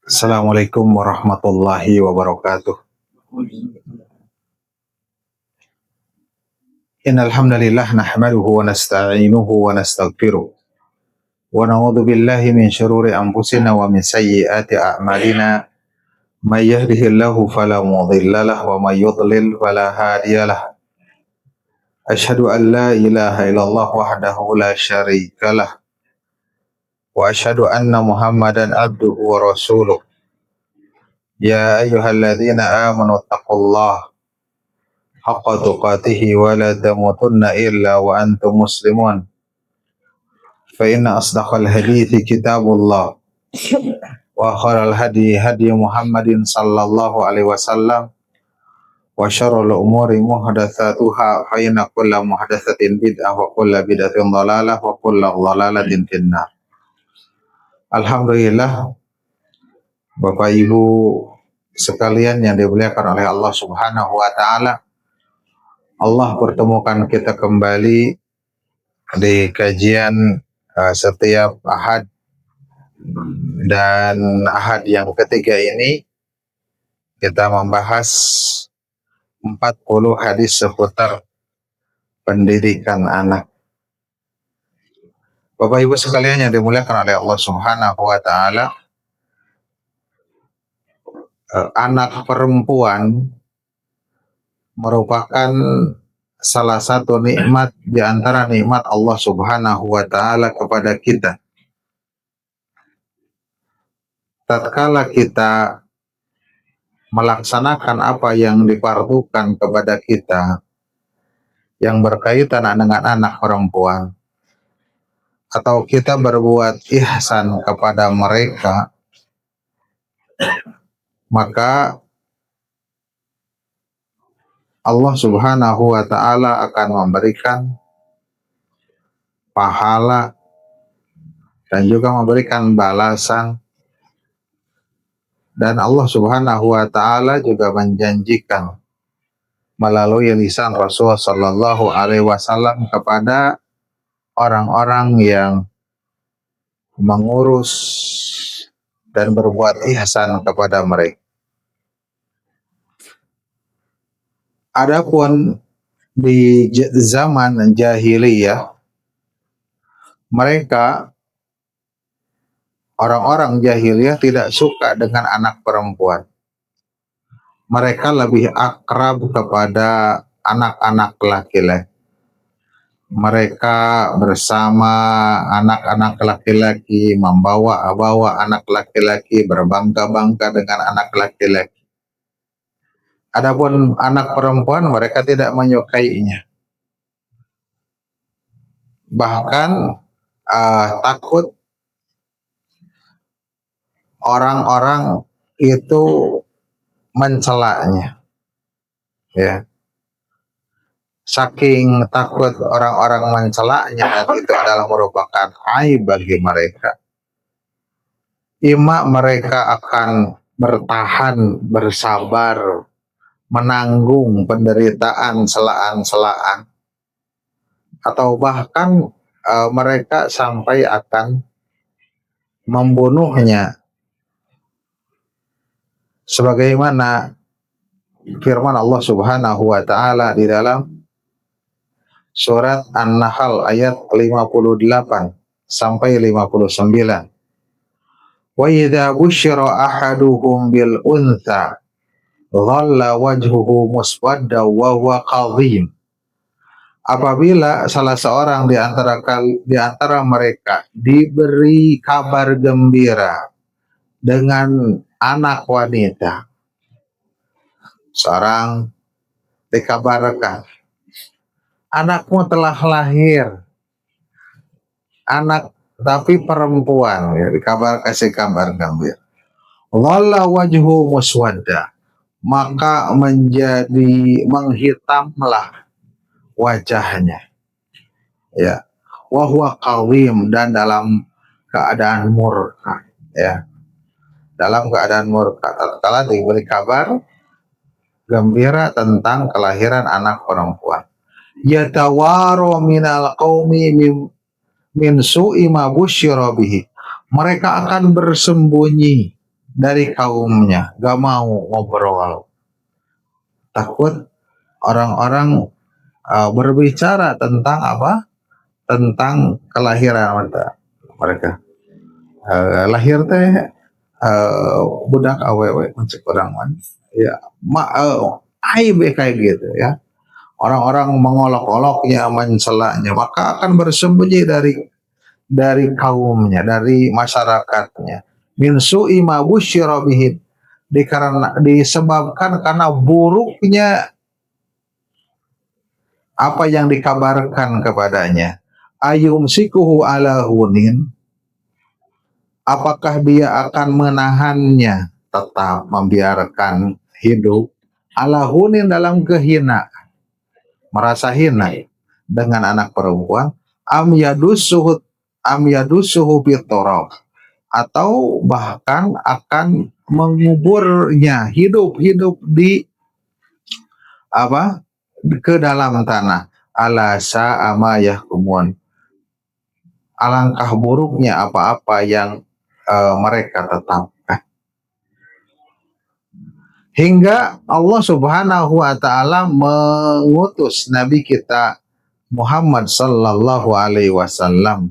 Assalamualaikum warahmatullahi wabarakatuh. Innal hamdalillah nahmaduhu wa nasta'inuhu wa nastaghfiruh. Wa na'udzu billahi min syururi anfusina wa min sayyiati a'malina. May yahdihillahu fala mudhillalah wa may yudlil fala hadiyalah. Asyhadu an la ilaha illallah wahdahu la syarikalah wa asyhadu anna Muhammadan abduhu wa rasuluh. Ya ayyuhalladzina amanu taqullaha haqqa tuqatihi wa la tamutunna illa wa antum muslimun. Fa inna asdaqal hadithi kitabullah wa khairal hadi hadi Muhammadin sallallahu alaihi wasallam wa syarrul umuri muhdatsatuha fa inna kulla muhdatsatin bid'ah wa kulla bid'atin dhalalah wa kulla dhalalatin finnar. Alhamdulillah, Bapak Ibu sekalian yang dimuliakan oleh Allah Subhanahu wa taala, Allah pertemukan kita kembali di kajian setiap Ahad, dan Ahad yang ketiga ini kita membahas 40 hadis seputar pendidikan anak. Bapak Ibu sekalian yang dimuliakan oleh Allah Subhanahu wa taala, anak perempuan merupakan salah satu nikmat di antara nikmat Allah Subhanahu wa taala kepada kita. Tatkala kita melaksanakan apa yang difardukan kepada kita yang berkaitan dengan anak perempuan, atau kita berbuat ihsan kepada mereka, maka Allah Subhanahu wa taala akan memberikan pahala dan juga memberikan balasan. Dan Allah Subhanahu wa taala juga menjanjikan melalui lisan Rasul sallallahu alaihi wasallam kepada orang-orang yang mengurus dan berbuat ihsan kepada mereka. Adapun di zaman jahiliyah, mereka orang-orang jahiliyah tidak suka dengan anak perempuan. Mereka lebih akrab kepada anak-anak laki-laki. Mereka bersama anak-anak laki-laki, membawa anak laki-laki, berbangga-bangga dengan anak laki-laki. Adapun anak perempuan mereka tidak menyukainya. Bahkan takut orang-orang itu mencelanya, ya. Saking takut orang-orang mencelanya, dan itu adalah merupakan aib bagi mereka. Ima mereka akan bertahan, bersabar, menanggung penderitaan celaan-celaan, atau bahkan mereka sampai akan membunuhnya. Sebagaimana firman Allah Subhanahu wa taala di dalam surat An-Nahl ayat 58 sampai 59. Wa idza busyira ahaduhum bil untha dhalla wajhuhu muswadda wa huwa kadhim. Apabila salah seorang di antara mereka diberi kabar gembira dengan anak wanita, seorang dikabarkan, anakmu telah lahir, anak tapi perempuan, ya, kasih kabar gembira. Walla wajhu muswadda, maka menjadi menghitamlah wajahnya, ya. Wa huwa qawim, dan dalam keadaan murka, ya. Dalam keadaan murka tatkala diberi kabar gembira tentang kelahiran anak perempuan. Yatawaro minal qaumi min su'i ma busyira bihi. Mereka akan bersembunyi dari kaumnya, gak mau ngobrol, takut orang-orang berbicara tentang apa? Tentang kelahiran mereka. Lahir teh budak awewe mencek orang man. Ya, aib kayak gitu ya. Orang-orang mengolok-oloknya, mencelanya, maka akan bersembunyi dari kaumnya, dari masyarakatnya. Min su'i ma busyira bihi, disebabkan karena buruknya apa yang dikabarkan kepadanya. Ayum sikuhu ala hunin, apakah dia akan menahannya, tetap membiarkan hidup ala hunin dalam kehinaan, merasa hina dengan anak perempuan, am yadusuhu bitorab, atau bahkan akan menguburnya hidup-hidup di apa, ke dalam tanah. Ala sa'a ma yahkumun, alangkah buruknya apa-apa yang mereka tetapkan. Hingga Allah Subhanahu wa taala mengutus Nabi kita Muhammad sallallahu alaihi wasallam.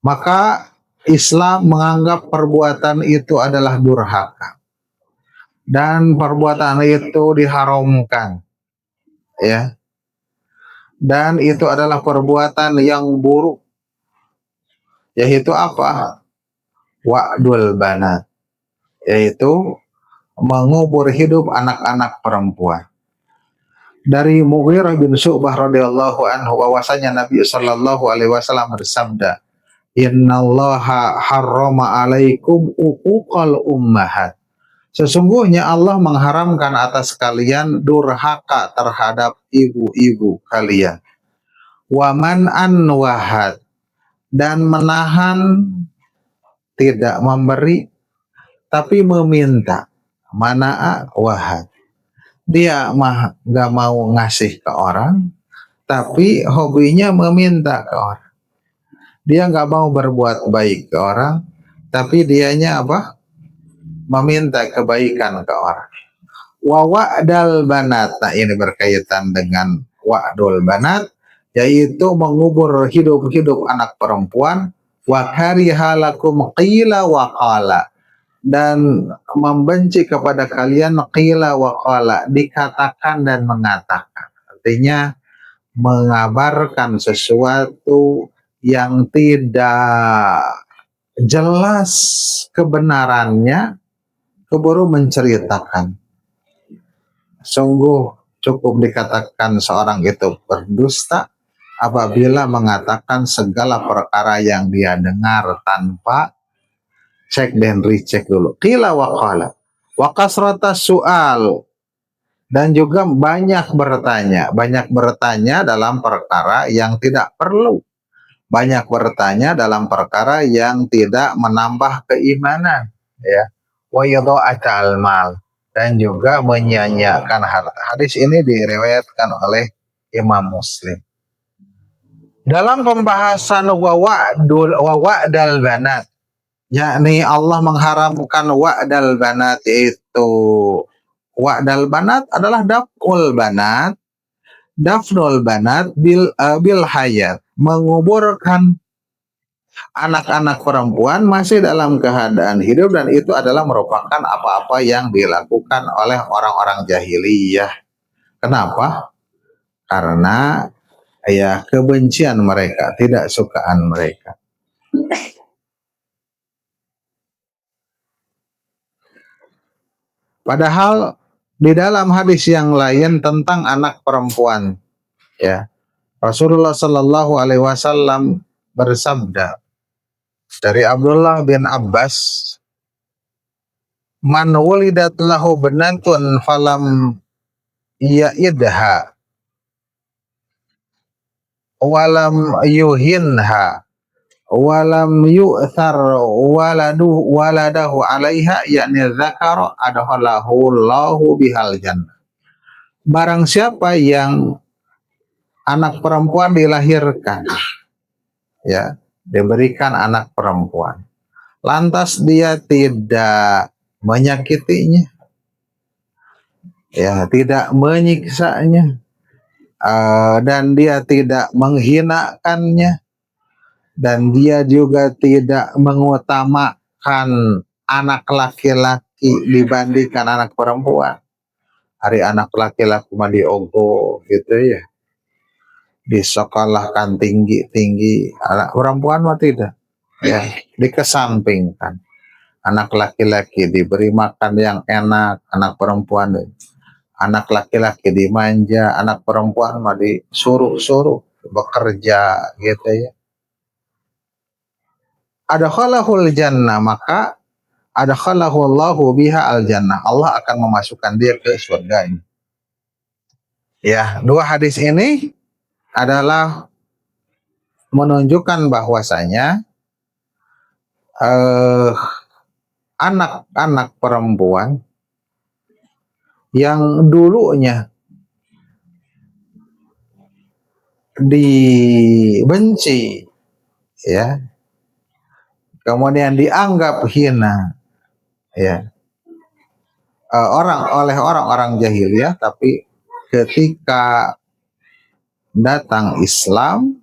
Maka Islam menganggap perbuatan itu adalah durhaka dan perbuatan itu diharamkan, ya. Dan itu adalah perbuatan yang buruk, yaitu apa? Wa'dul banat, yaitu mengubur hidup anak-anak perempuan. Dari Mughirah bin Syu'bah radhiyallahu anhu bahwasanya Nabi sallallahu alaihi wasallam bersabda, "Innallaha harrama alaikum uquqal ummahat." Sesungguhnya Allah mengharamkan atas kalian durhaka terhadap ibu-ibu kalian. Wa man'an wahad, dan menahan, tidak memberi tapi meminta. Mana'a wahad, dia mah gak mau ngasih ke orang tapi hobinya meminta ke orang. Dia gak mau berbuat baik ke orang tapi dianya apa? Meminta kebaikan ke orang. Wa wa'dal banat, nah ini berkaitan dengan wa'dul banat, yaitu mengubur hidup-hidup anak perempuan. Wa karihalakum qila wa qala, dan membenci kepada kalian qila wa qala, dikatakan dan mengatakan. Artinya mengabarkan sesuatu yang tidak jelas kebenarannya, keburu menceritakan. Sungguh cukup dikatakan seorang itu berdusta apabila mengatakan segala perkara yang dia dengar tanpa cek dan recheck dulu. Qila wa qala wa kasrata su'al, dan juga banyak bertanya dalam perkara yang tidak perlu, banyak bertanya dalam perkara yang tidak menambah keimanan, ya. Wa yadha'atal mal, dan juga menyia-nyiakan harta. Hadis ini diriwayatkan oleh Imam Muslim. Dalam pembahasan wa wa'dal banat, yakni Allah mengharamkan wa'dal banat, itu wa'dal banat adalah dafnul banat bil hayat, menguburkan anak-anak perempuan masih dalam keadaan hidup, dan itu adalah merupakan apa-apa yang dilakukan oleh orang-orang jahiliyah. Kenapa? Karena ya kebencian mereka, tidak sukaan mereka. Padahal di dalam hadis yang lain tentang anak perempuan, ya, Rasulullah Shallallahu Alaihi Wasallam bersabda dari Abdullah bin Abbas, "Man wulidat lahu banatun falam ya'idha walam yuhinha walam yu'thar waladahu alaiha, yakni dzakara adkhalahu Allahu bihal jannah." Barang siapa yang anak perempuan dilahirkan, ya, diberikan anak perempuan, lantas dia tidak menyakitinya, ya, tidak menyiksanya, dan dia tidak menghinakannya, dan dia juga tidak mengutamakan anak laki-laki dibandingkan anak perempuan. Hari anak laki-laki mah diogoh gitu ya, disekolahkan tinggi-tinggi, anak perempuan mah tidak, ya, dikesampingkan. Anak laki-laki diberi makan yang enak, anak perempuan, anak laki-laki dimanja, anak perempuan mah disuruh-suruh bekerja gitu ya. Adkhalahul jannah, maka adkhalahu Allahu biha al jannah, Allah akan memasukkan dia ke surga ini. Ya, dua hadis ini adalah menunjukkan bahwasanya anak-anak perempuan yang dulunya dibenci, ya, kemudian dianggap hina, ya, oleh orang-orang jahiliyah, tapi ketika datang Islam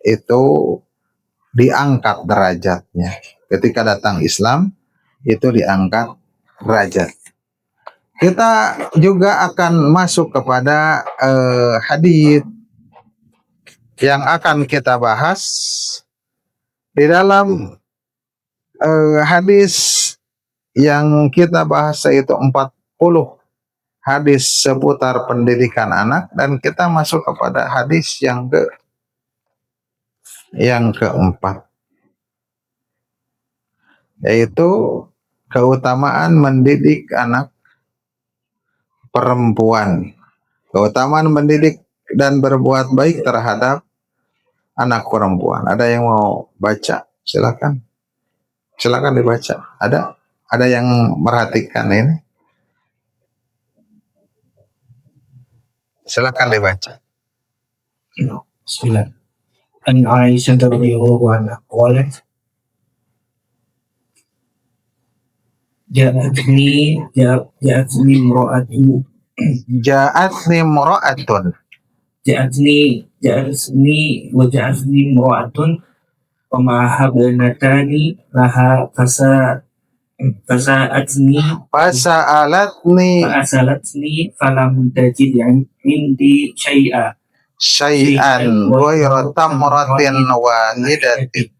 itu diangkat derajatnya. Ketika datang Islam itu diangkat derajat. Kita juga akan masuk kepada hadis yang akan kita bahas. Di dalam hadis yang kita bahas yaitu 40 hadis seputar pendidikan anak, dan kita masuk kepada hadis yang keempat, yaitu keutamaan mendidik anak perempuan, keutamaan mendidik dan berbuat baik terhadap anak perempuan. Ada yang mau baca? Silakan dibaca. Ada yang merhatikan ini? Silakan dibaca. Bismillah. An Aisyah radhiyallahu anha qalat ja'atni imra'atun Ja'atni imra'atun wa ma'aha banatani laha fasa'alatni falam tajid indi syai'an ghayra tamratin wahidatin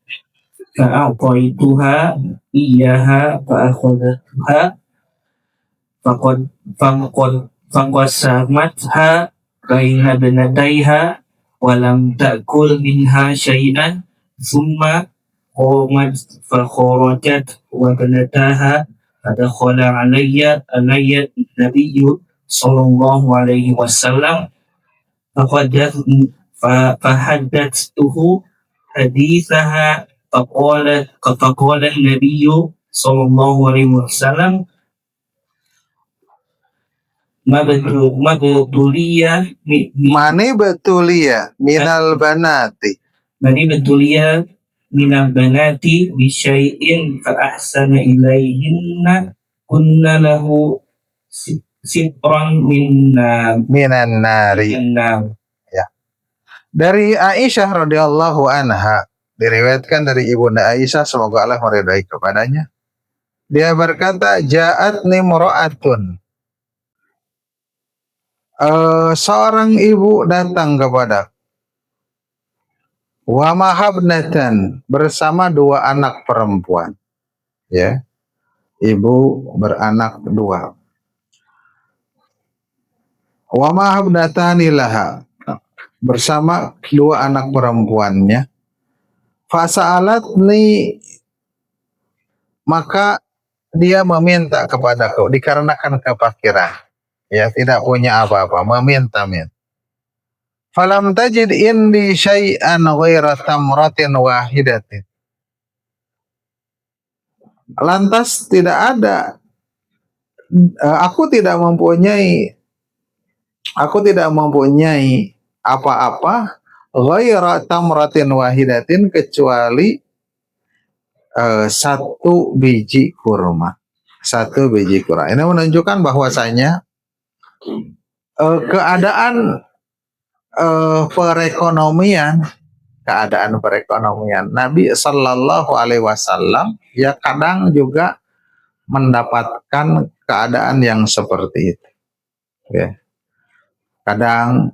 fa'a'taituha iyyaha fa'akhadhatha faqasamatha baina banataiha wa lam ta'kul minha syai'an thumma qamat fakharajat wa banataha fadakhala alayya nabiyyu sallallahu alaihi wasallam fahaddatstuhu hadithaha faqala nabiyyu sallallahu alaihi wasallam mani betulia minal banati bisyai'in fa ahsana ilaihinna kunna lahu sitran minan nari. Ya. Dari Aisyah radhiyallahu anha, diriwayatkan dari ibunda Aisyah, semoga Allah meridai kepadanya, dia berkata, ja'atni mura'atun, seorang ibu datang kepada wa mahabnatan, bersama dua anak perempuan, ya, ibu beranak dua, wa mahabnatani laha, bersama dua anak perempuannya, fasa'alatni, maka dia meminta kepadaku dikarenakan kefakiran, ya, tidak punya apa-apa, meminta. Falam tajid indi syai'an ghaira tamratin wahidatin, lantas tidak ada, aku tidak mempunyai apa-apa ghaira tamratin wahidatin, kecuali satu biji kurma. Satu biji kurma. Ini menunjukkan bahwasanya keadaan perekonomian Nabi Shallallahu Alaihi Wasallam ya kadang juga mendapatkan keadaan yang seperti itu. Ya. Kadang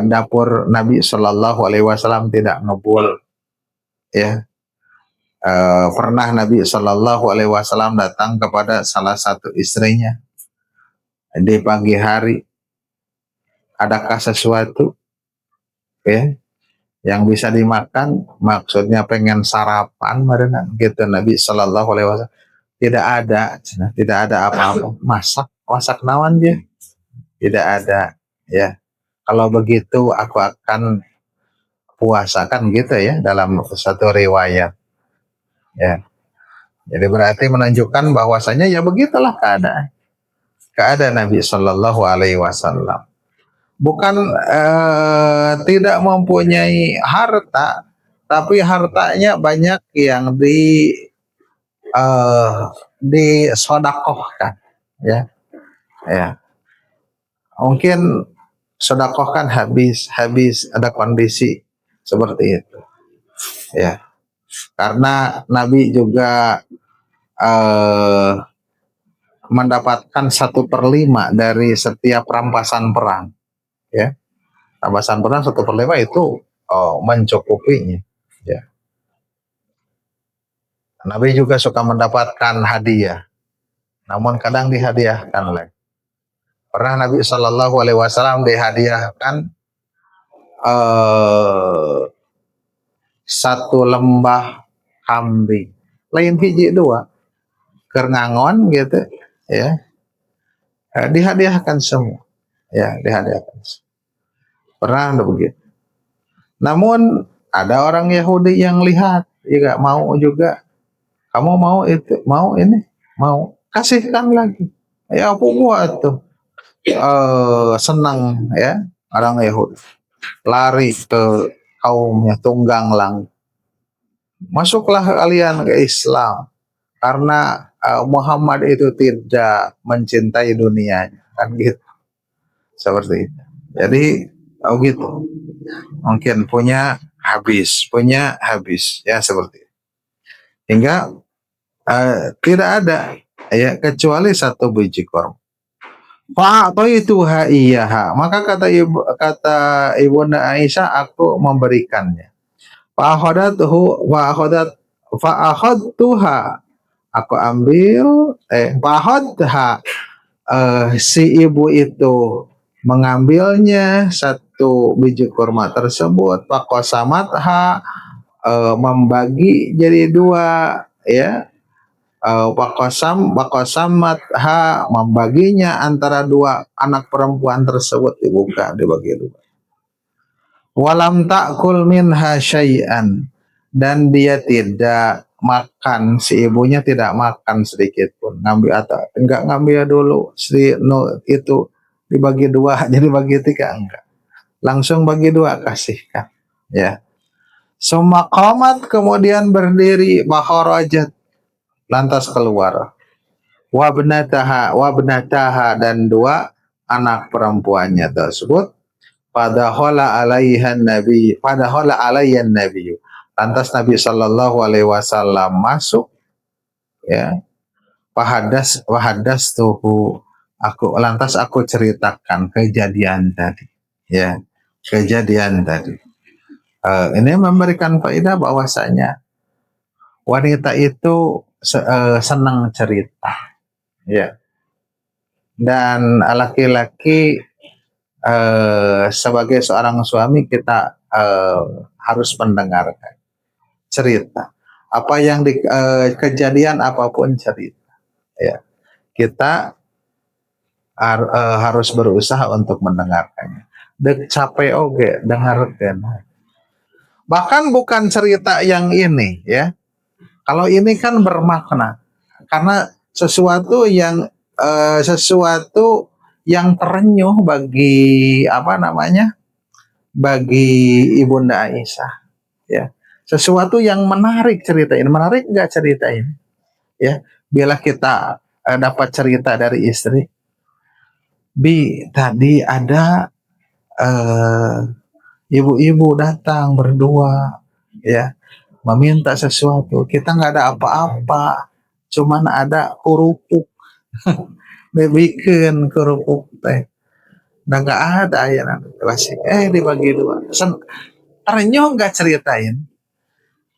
dapur Nabi Shallallahu Alaihi Wasallam tidak ngebul. Ya. Pernah Nabi Shallallahu Alaihi Wasallam datang kepada salah satu istrinya di pagi hari. Adakah sesuatu ya yang bisa dimakan? Maksudnya pengen sarapan, marina gitu. Nabi Shallallahu Alaihi Wasallam tidak ada apa-apa. Masak nawan dia tidak ada. Ya, kalau begitu aku akan puasakan gitu ya dalam satu riwayat. Ya, jadi berarti menunjukkan bahwasanya ya begitulah keadaan Nabi Shallallahu Alaihi Wasallam. Bukan tidak mempunyai harta, tapi hartanya banyak yang disodakohkan, ya. Mungkin sodakohkan habis ada kondisi seperti itu, ya. Karena Nabi juga mendapatkan 1/5 dari setiap rampasan perang. Ya, rampasan perang 1/5 itu mencukupinya. Ya. Nabi juga suka mendapatkan hadiah, namun kadang dihadiahkan lagi. Pernah Nabi Shallallahu Alaihi Wasallam dihadiahkan 1 lembah kambing, lain hiji 2, kerengangon gitu, ya, dihadiahkan semua. Ya, dihadiahkan. Pernah ada begitu. Namun ada orang Yahudi yang lihat, juga mau juga. Kamu mau itu, mau ini, mau kasihkan lagi. Ya apa buat tuh? Senang ya orang Yahudi. Lari ke kaumnya Tunggang Lang. Masuklah kalian ke Islam karena Muhammad itu tidak mencintai dunianya, kan gitu. Seperti itu. Jadi gitu. Mungkin punya habis ya seperti itu. Hingga tidak ada ya kecuali 1 biji kurma. Pak itu iya. Maka kata Ibunda Aisyah, aku memberikannya. Fa'akhadtuha, aku ambil fa'akhadha, si ibu itu mengambilnya 1 biji kurma tersebut, faqasamatha, membagi jadi 2, ya. Waqasamatha, membaginya antara 2 anak perempuan tersebut, dibuka dibagi 2. Walam ta'kul minha syai'an, dan dia tidak makan, si ibunya tidak makan sedikit pun. Enggak ngambil dulu itu dibagi 2 jadi bagi 3, enggak. Langsung bagi 2 kasihkan, ya. Summa qamat, kemudian berdiri, bakharajat, lantas keluar. Wabnataha, dan 2 anak perempuannya tersebut. Padahal alaihan nabi. Lantas Nabi Shallallahu Alaihi Wasallam masuk, ya. Wahadas tuhu, lantas aku ceritakan kejadian tadi, ya, kejadian tadi. Ini memberikan faedah bahwasanya wanita itu senang cerita, ya, dan laki-laki sebagai seorang suami kita harus mendengarkan cerita, apa yang kejadian apapun cerita, ya, kita harus berusaha untuk mendengarkannya. Dek capek oge dengarkan. Bahkan bukan cerita yang ini, ya. Kalau ini kan bermakna karena sesuatu yang terenyuh bagi bagi Ibunda Aisyah, ya. sesuatu yang menarik ceritain. Menarik nggak ceritain? Ya, bila kita dapat cerita dari istri, Bi, tadi ada eh, ibu-ibu datang berdua, ya, meminta sesuatu. Kita nggak ada apa-apa, cuman ada kerupuk. Dia bikin kerupuk teh. Udah nggak ada ya nanti klasik. Dibagi dua. Ternyata nggak ceritain.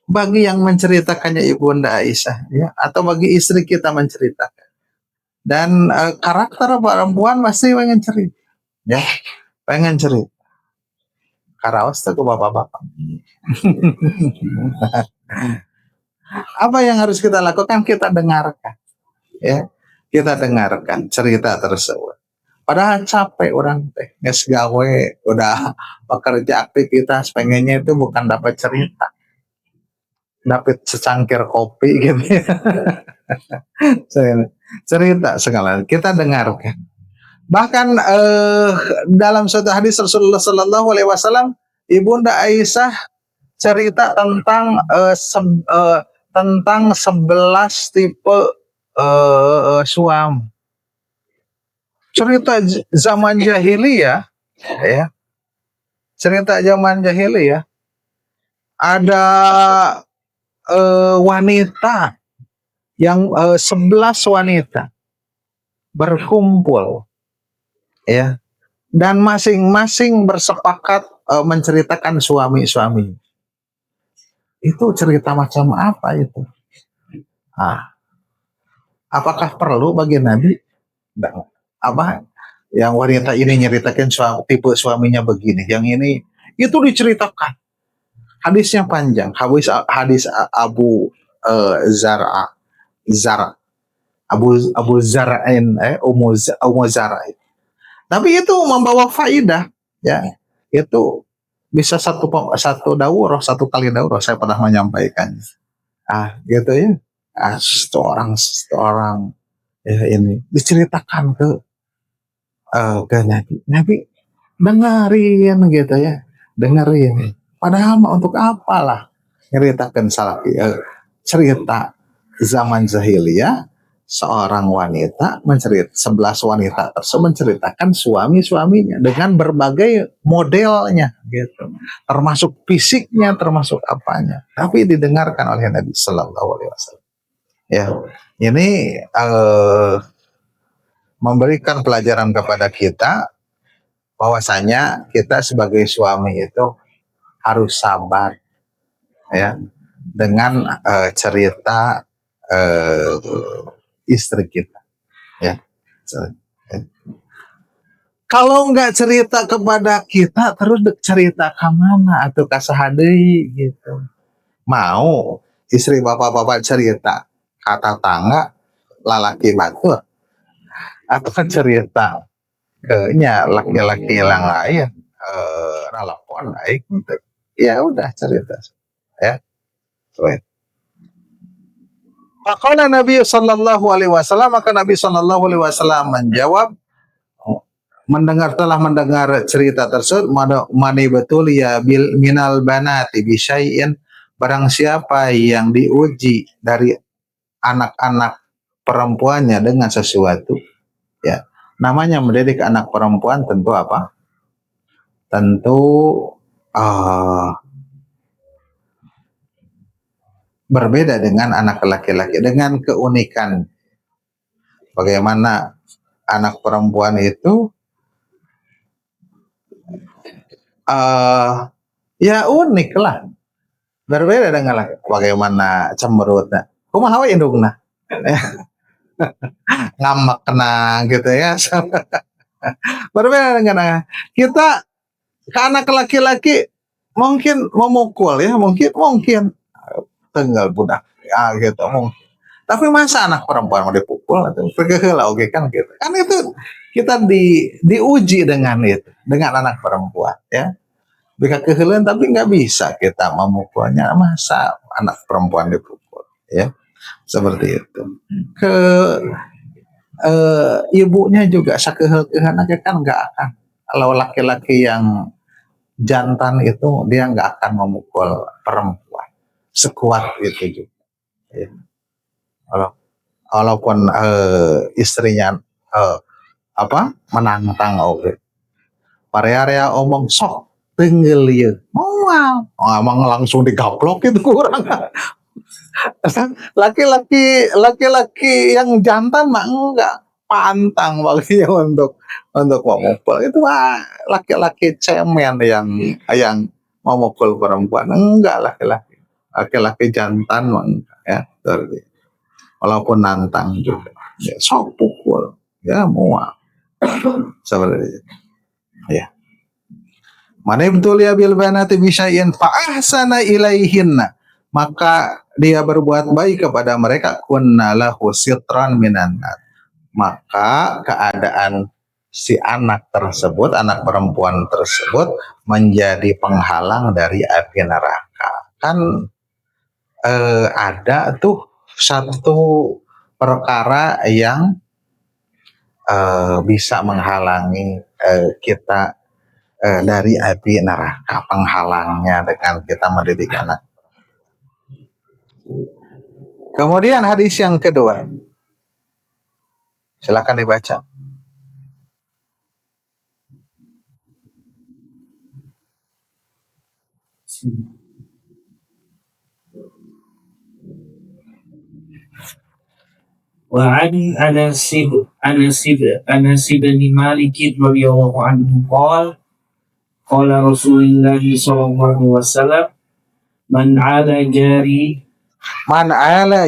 Bagi yang menceritakannya Ibunda Aisyah, ya, atau bagi istri kita menceritakan. Dan karakter perempuan pasti pengen cerita, ya, pengen cerita. Karaos tuh ke bapak-bapak. Apa yang harus kita lakukan? Kita dengarkan, ya, kita dengarkan cerita tersebut. Padahal capek orang teh, nges gawe, udah bekerja aktivitas, pengennya itu bukan dapat cerita, dapat secangkir kopi gitu. Cerita segala kita dengarkan. Bahkan dalam suatu hadis Rasulullah Sallallahu Alaihi Wasallam, Ibunda Aisyah cerita tentang tentang 11 tipe suami. Cerita zaman jahiliyah, ya. Cerita zaman jahiliyah ada wanita yang 11 wanita berkumpul, ya, dan masing-masing bersepakat menceritakan suami-suami. Itu cerita macam apa itu? Apakah perlu bagi Nabi? Apa yang wanita ini nyeritakan tipe suaminya begini, yang ini itu diceritakan. Hadisnya panjang, hadis Abu Zara Abu Zara'in Ummu Zara'in. Tapi itu membawa faidah, ya. Itu bisa satu daurah, satu kali daurah saya pernah menyampaikan. Gitu ya. Seorang ya, ini diceritakan ke Nabi. Nabi dengerin gitu ya. Dengerin. Padahal untuk apalah ceritakan cerita zaman jahiliyah, seorang wanita 11 wanita tersebut menceritakan suami-suaminya dengan berbagai modelnya gitu. Termasuk fisiknya, termasuk apanya. Tapi didengarkan oleh Nabi Sallallahu Alaihi Wasallam. Ya, ini memberikan pelajaran kepada kita bahwasanya kita sebagai suami itu harus sabar, ya, dengan cerita istri kita, ya. Kalau nggak cerita kepada kita, terus cerita ke mana atau ke sahadei gitu. Mau istri bapak-bapak cerita kata tangga lalaki batur, atau cerita ke laki-laki yang lain ralapon baik, ya udah cerita, ya. Faqala Nabi Sallallahu Alaihi Wasallam, maka Nabi Sallallahu Alaihi Wasallam menjawab, telah mendengar cerita tersebut, mani betul ya bil minal banati bisyai'in, barang siapa yang diuji dari anak-anak perempuannya dengan sesuatu, ya, namanya mendidik anak perempuan tentu apa? Tentu berbeda dengan anak laki-laki, dengan keunikan. Bagaimana anak perempuan itu ya unik lah, berbeda dengan laki. Bagaimana cemberutnya, kumaha we indungna, ngambek kena gitu ya. Berbeda dengan kita. Ke anak laki-laki mungkin memukul, ya, mungkin tenggal budak, ya, gitu mungkin. Tapi masa anak perempuan mau dipukul atau pergeheula oke kan gitu. Kan itu kita diuji dengan itu, dengan anak perempuan, ya. Bisa keheuleun tapi nggak bisa kita memukulnya, masa anak perempuan dipukul, ya. Seperti itu. Ibunya juga sakeheul-keheul kan nggak akan. Kalau laki-laki yang jantan itu dia nggak akan memukul perempuan, sekuat itu juga. Ya. Walaupun istrinya menantang oke. Area omong sok tenggel ya. Emang langsung digaplok itu kurang. Laki-laki yang jantan mah enggak pantang baginya untuk memukul itu mah laki-laki cemen yang memukul perempuan enggak laki-laki jantan mah enggak ya walaupun nantang juga ya, sok pukul ya mual seperti itu ya mana betul ya bil banati bisyai'in fa ahsana ilaihinna maka dia berbuat baik kepada mereka kunnalahu sitran minan nar maka keadaan si anak tersebut anak perempuan tersebut menjadi penghalang dari api neraka kan ada tuh satu perkara yang bisa menghalangi kita dari api neraka penghalangnya dengan kita mendidik anak. Kemudian hadis yang kedua, silakan dibaca. وعن أنس بن مالك رضي الله عنه قال رسول الله صلى الله عليه وسلم من على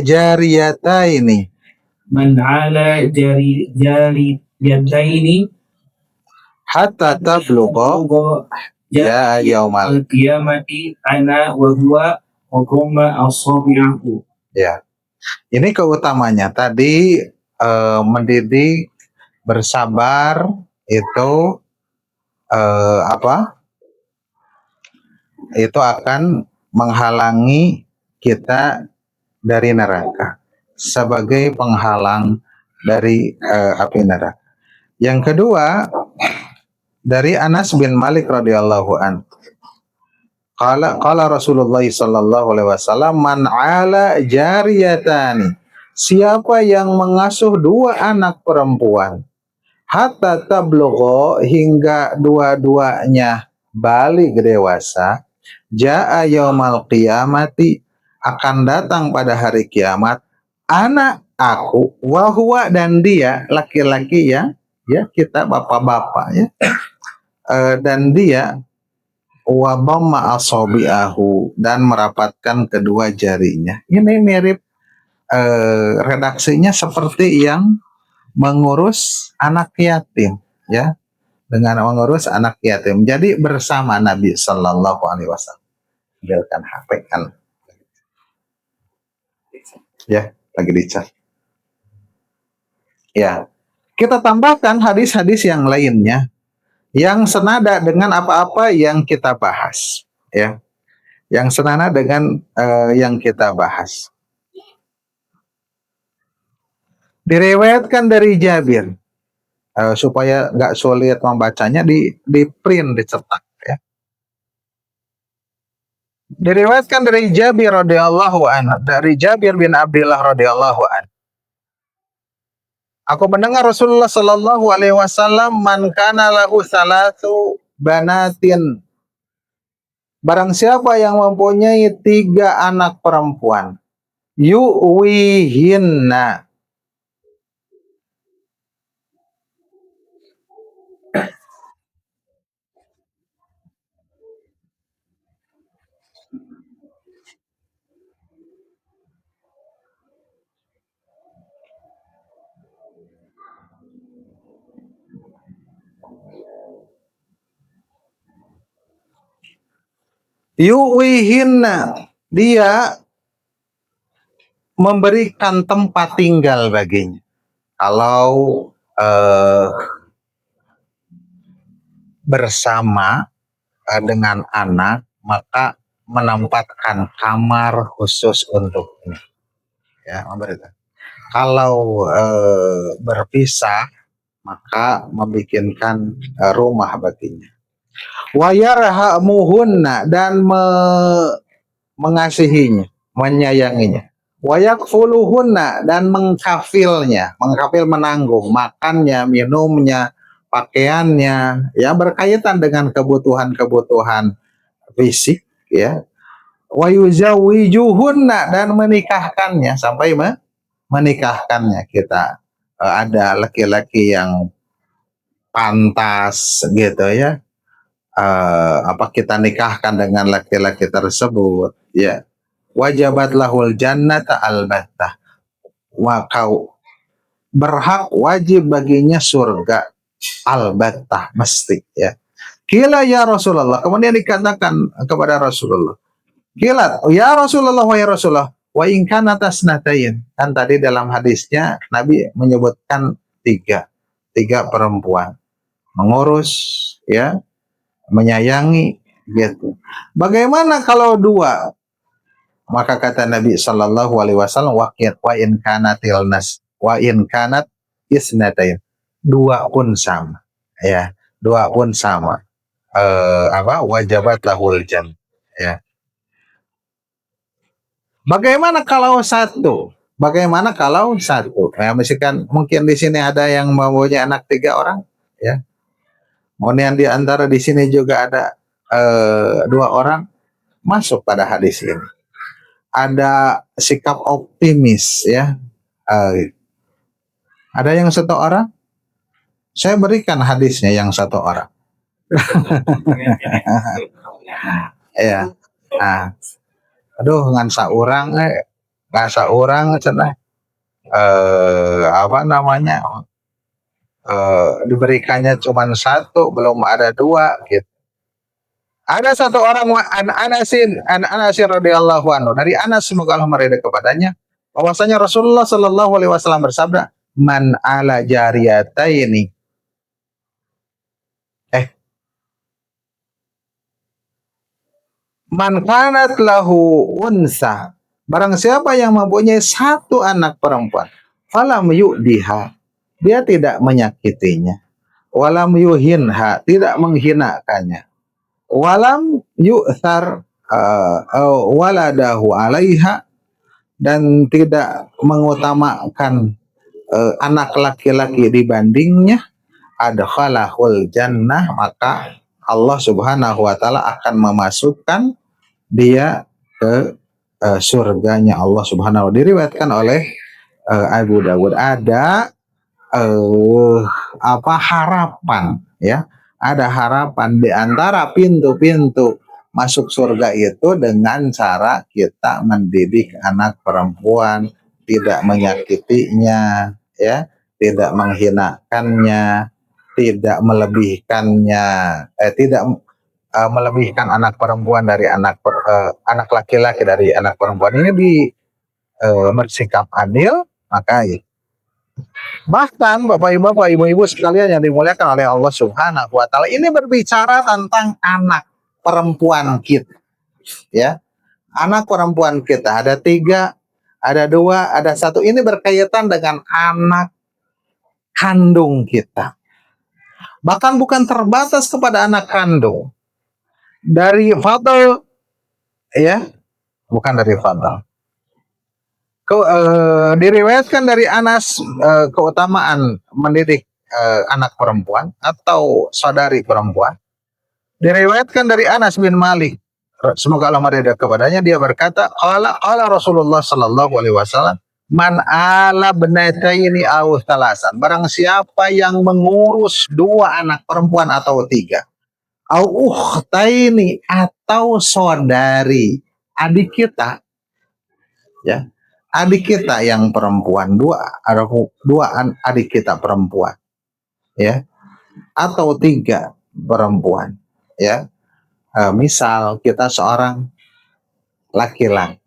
جاريتين hatta tablugha ya yaumal qiyamati ana wa huwa qoma asabi'ahu. Ya. Ini keutamanya tadi mendidik bersabar itu itu akan menghalangi kita dari neraka sebagai penghalang dari api neraka. Yang kedua dari Anas bin Malik radhiyallahu an. Qala Rasulullah sallallahu alaihi wasallam man ala jariyatani siapa yang mengasuh dua anak perempuan hatta tablugha hingga dua-duanya balik dewasa jaa yaumal qiyamati akan datang pada hari kiamat anak aku wahwa dan dia laki-laki ya kita bapak-bapak ya dan dia wabamma asabi'ahu dan merapatkan kedua jarinya. Ini mirip redaksinya seperti yang mengurus anak yatim ya dengan mengurus anak yatim. Jadi bersama Nabi Sallallahu Alaihi Wasallam. Biarkan HP kan ya lagi dicat. Ya kita tambahkan hadis-hadis yang lainnya yang senada dengan apa-apa yang kita bahas ya yang senada dengan yang kita bahas diriwayatkan dari Jabir supaya nggak sulit membacanya di print dicetak ya diriwayatkan dari Jabir radhiyallahu anhu dari Jabir bin Abdullah radhiyallahu anhu aku mendengar Rasulullah sallallahu alaihi wasallam man kana lahu salatu banatin barang siapa yang mempunyai 3 anak perempuan yuwihinna dia memberikan tempat tinggal baginya kalau bersama dengan anak maka menempatkan kamar khusus untuknya ya memberikan kalau berpisah maka membikinkan rumah baginya wa yarhamuhunna dan mengasihinya menyayanginya. Wa yakfuluhunna, dan mengkafilnya, mengkafil menanggung makannya, minumnya, pakaiannya, ya berkaitan dengan kebutuhan-kebutuhan fisik, ya. Wa yuzawijuhunna, dan menikahkannya, sampai menikahkannya. Kita ada laki-laki yang pantas gitu ya, kita nikahkan dengan laki-laki tersebut, ya. Wajabat lahul jannata albattah, kau berhak, wajib baginya surga, albattah, mesti, ya. Kila ya Rasulullah, kemudian dikatakan kepada Rasulullah, kila ya Rasulullah, wa ya Rasulullah, wa in kana tasnatain, kan tadi dalam hadisnya Nabi menyebutkan tiga perempuan mengurus, ya, menyayangi, gitu. Bagaimana kalau dua? Maka kata Nabi Shallallahu Alaihi Wasallam, wa in kanatil nas, wa in kanat isnatain, dua pun sama, ya, dua pun sama. Wajabat lahul jan, ya. Bagaimana kalau satu? Bagaimana kalau satu? Ya, misalkan mungkin di sini ada yang mempunyai anak 3 orang, ya. Kemudian di antara di sini juga ada 2 orang, masuk pada hadis ini. Ada sikap optimis, ya. Ada yang 1 orang, saya berikan hadisnya yang 1 orang. Ya. Nah, aduh ngan saurang cenah diberikannya cuma 1, belum ada 2 gitu. Ada 1 orang, an Anasin radhiyallahu anhu, dari Anas semoga Allah meridai kepadanya, bahwasanya Rasulullah sallallahu alaihi wasallam bersabda, man ala jariyataini, man kanat lahu unsa, barang siapa yang mempunyai 1 anak perempuan, falam yu'diha, dia tidak menyakitinya, walam yuhinha, tidak menghinakannya, walam yu'thar waladahu alaiha, dan tidak mengutamakan anak laki-laki dibandingnya, adkhalahul jannah, maka Allah Subhanahu wa taala akan memasukkan dia ke surganya Allah Subhanahu wa taala. Diriwayatkan oleh Abu Dawud. Ada harapan, ya. Ada harapan di antara pintu-pintu masuk surga itu dengan cara kita mendidik anak perempuan, tidak menyakitinya, ya, tidak menghinakannya, tidak melebihkannya, tidak melebihkan anak perempuan dari anak laki-laki dari anak perempuan. Ini bersikap adil, maka bahkan Bapak Ibu sekalian yang dimuliakan oleh Allah Subhanahu wa taala, ini berbicara tentang anak perempuan kita, ya. Anak perempuan kita ada 3, ada 2, ada 1. Ini berkaitan dengan anak kandung kita. Bahkan bukan terbatas kepada anak kandung. Dari fadl, ya, bukan dari fadl. Diriwayatkan dari Anas keutamaan mendidik anak perempuan atau saudari perempuan. Diriwayatkan dari Anas bin Malik, semoga Allah meridai kepadanya, dia berkata, qala Rasulullah sallallahu alaihi wasallam, man ala bnataini aw thalasan, barang siapa yang mengurus 2 anak perempuan atau 3, au ukhtaini, atau saudari adik kita, ya, adik kita yang perempuan, 2 adik kita perempuan, ya, atau 3 perempuan, ya. Misal kita seorang laki-laki,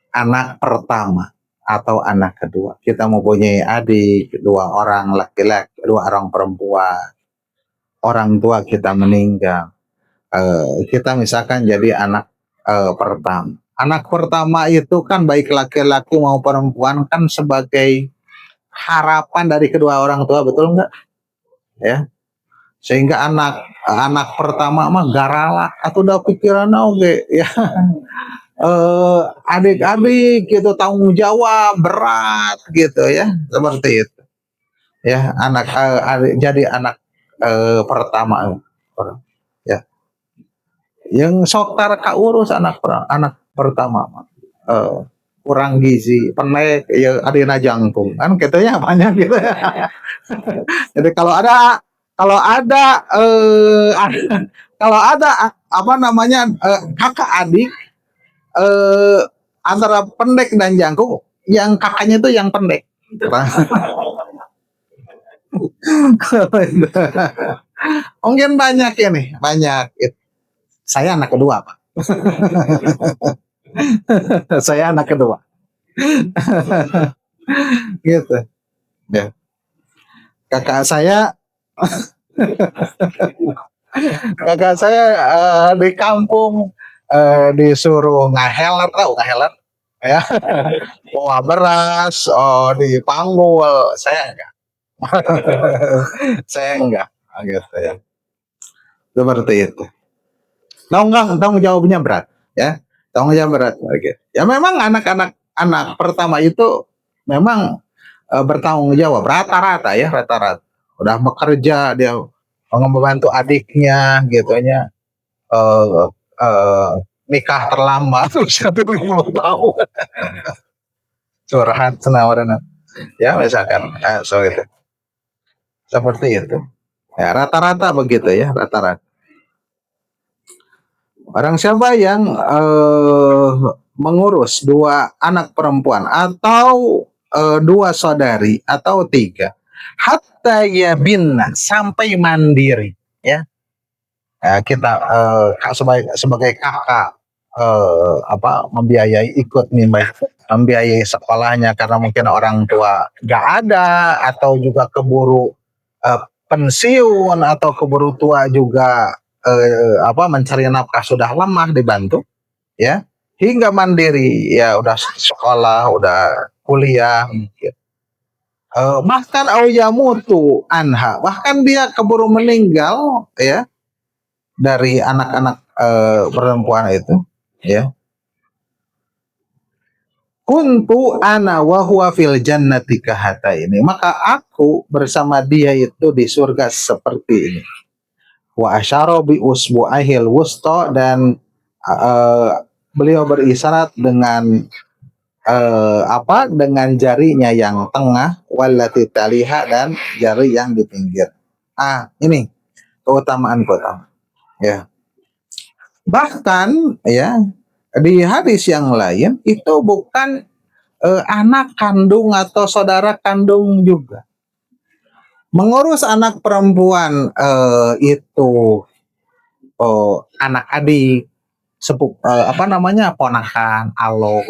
anak pertama atau anak kedua, kita mempunyai adik 2 orang laki-laki, 2 orang perempuan, orang tua kita meninggal, kita misalkan jadi anak pertama. Anak pertama itu kan baik laki-laki mau perempuan kan sebagai harapan dari kedua orang tua, betul enggak? Ya. Sehingga anak pertama mah garala atau udah pikiran oge, ya. adik-adik gitu tanggung jawab berat gitu ya, seperti itu ya, jadi anak pertama ya, yang sok tara urus anak pertama eh, kurang gizi penek ya, adina jangkung kan gitu ya, banyak gitu ya. Jadi kalau ada apa namanya kakak adik eh, antara pendek dan jangkung, yang kakaknya itu yang pendek. Mungkin banyak ya nih, banyak. Saya anak kedua, Pak. Saya anak kedua. Gitu. Ya. Kakak saya di kampung disuruh ngaheler, tahu ngaheler ya. Bawa beras, dipanggul, saya enggak. Saya enggak, gitu ya. Seperti itu. Tanggung jawabnya berat, ya. Tanggung jawab berat, gitu. Ya memang anak pertama itu memang bertanggung jawab rata-rata ya, rata-rata. Udah bekerja, dia membantu adiknya, gitunya. eh eh, Nikah terlambat usia 70 tahun. Curhat senawaran ya, misalkan itu seperti itu ya, rata-rata begitu ya, rata-rata. Orang siapa yang mengurus dua anak perempuan atau dua saudari atau tiga, hatta ya binna, sampai mandiri ya. Kita sebagai kakak membiayai, ikut nih, membiayai sekolahnya karena mungkin orang tua gak ada, atau juga keburu pensiun, atau keburu tua juga mencari nafkah sudah lemah, dibantu ya hingga mandiri ya, udah sekolah, udah kuliah gitu. Bahkan mutu anha, bahkan dia keburu meninggal ya, dari anak-anak perempuan itu ya. Kuntu ana wa huwa fil jannati kahata ini, maka aku bersama dia itu di surga seperti ini. Wa asyara bi usbu'ahil wusta, dan beliau berisyarat dengan dengan jarinya yang tengah, wallati taliha, dan jari yang di pinggir. Ini keutamaan ya. Bahkan ya, di hadis yang lain itu bukan anak kandung atau saudara kandung juga. Mengurus anak perempuan itu anak adik, ponakan, alo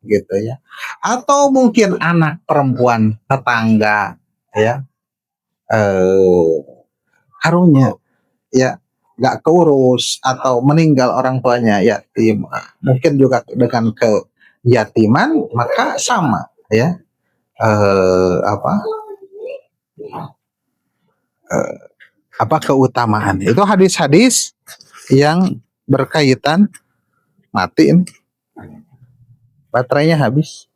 gitu ya. Atau mungkin anak perempuan tetangga ya. Karunya ya nggak keurus atau meninggal orang tuanya yatim, mungkin juga dengan keyatiman, maka sama ya keutamaan. Itu hadis-hadis yang berkaitan. Mati ini, baterainya habis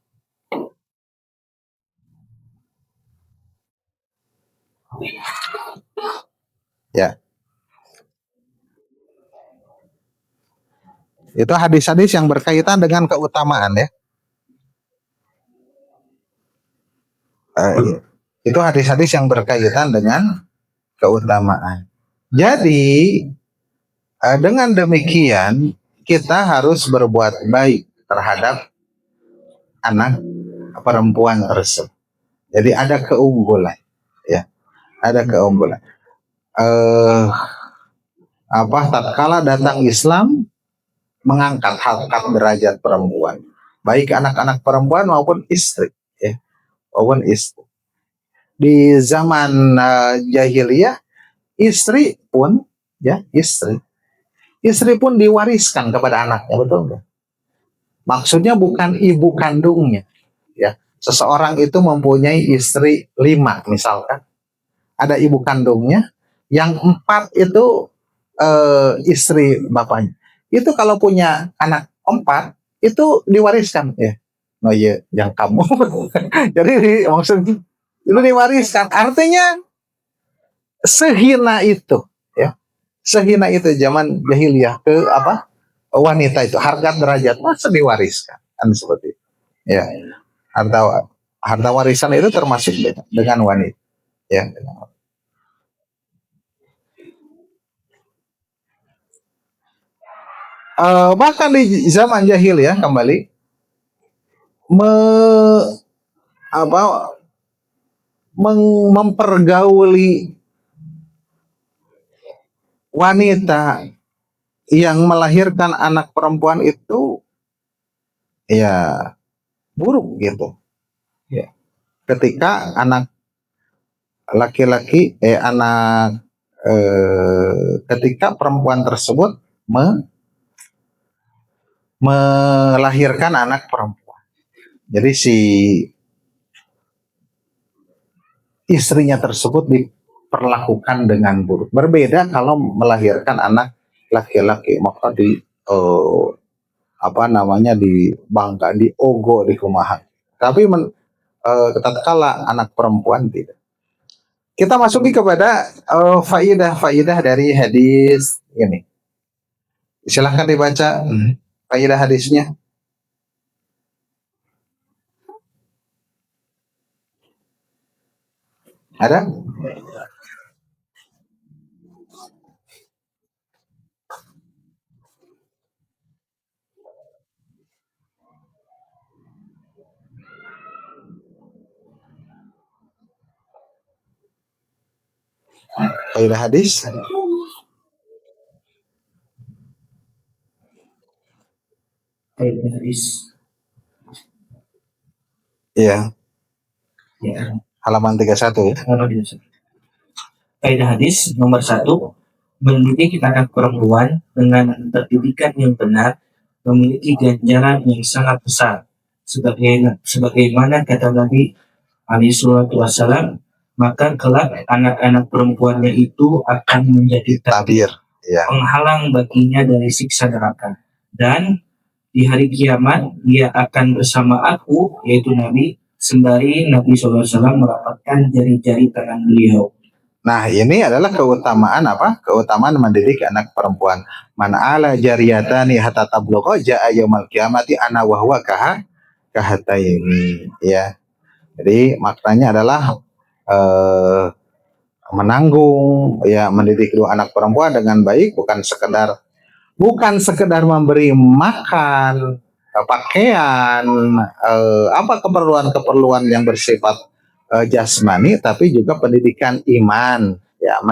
ya. Itu hadis-hadis yang berkaitan dengan keutamaan ya. Itu hadis-hadis yang berkaitan dengan keutamaan. Jadi dengan demikian kita harus berbuat baik terhadap anak perempuan tersebut. Jadi ada keunggulan ya, ada keunggulan. Tatkala datang Islam mengangkat harkat derajat perempuan, baik anak-anak perempuan maupun istri ya, maupun istri. Di zaman jahiliyah istri pun diwariskan kepada anaknya, betul nggak? Maksudnya bukan ibu kandungnya ya. Seseorang itu mempunyai istri 5 misalkan, ada ibu kandungnya, yang 4 itu istri bapaknya. Itu kalau punya anak 4 itu diwariskan ya. Oh iya, yang kamu. Jadi maksudnya itu diwariskan. Artinya sehina itu ya. Sehina itu zaman jahiliyah ke apa? Wanita itu harga derajat masa diwariskan kan seperti itu. Ya. Harta harta warisan itu termasuk dengan wanita ya. Bahkan di zaman jahil ya kembali me, apa mempergauli wanita yang melahirkan anak perempuan itu ya buruk gitu ya. Ketika anak laki-laki ketika perempuan tersebut melahirkan anak perempuan. Jadi si istrinya tersebut diperlakukan dengan buruk. Berbeda kalau melahirkan anak laki-laki, maka dibangga, diogo, dikumahan. Tapi tatkala anak perempuan tidak. Kita masuki kepada faidah-faidah dari hadis ini. Silahkan dibaca faidah hadisnya. Ada? Faidah hadis. Faidah hadis. Iya. Ya. Halaman 31 ya. Faidah hadis nomor 1, mendidik anak perempuan dengan pendidikan yang benar memiliki ganjaran yang sangat besar. Sebagaimana kata Nabi SAW, maka kelak anak-anak perempuannya itu akan menjadi Tabir. Ya. penghalang baginya dari siksa neraka. Dan di hari kiamat dia akan bersama aku, yaitu Nabi, sembari Nabi SAW merapatkan jari-jari tangan beliau. Nah, ini adalah keutamaan apa? Keutamaan mendidik anak perempuan. Man ala jariyatani hatta tablugha jaa yaumil qiyamati ana wa huwa kahataini ya. Jadi maknanya adalah menanggung ya, mendidik dua anak perempuan dengan baik, bukan sekedar memberi makan, pakaian, keperluan yang bersifat jasmani, tapi juga pendidikan iman ya,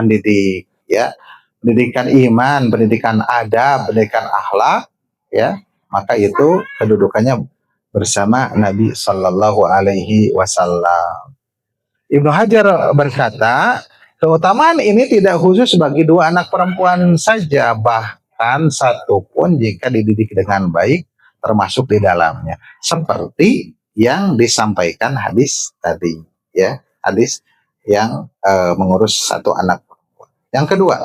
pendidikan iman, pendidikan adab, pendidikan akhlak ya, maka itu kedudukannya bersama Nabi Sallallahu Alaihi Wasallam. Ibnu Hajar berkata, keutamaan ini tidak khusus bagi dua anak perempuan saja, bahkan satu pun jika dididik dengan baik termasuk di dalamnya, seperti yang disampaikan hadis tadi ya, hadis yang mengurus satu anak. Yang kedua,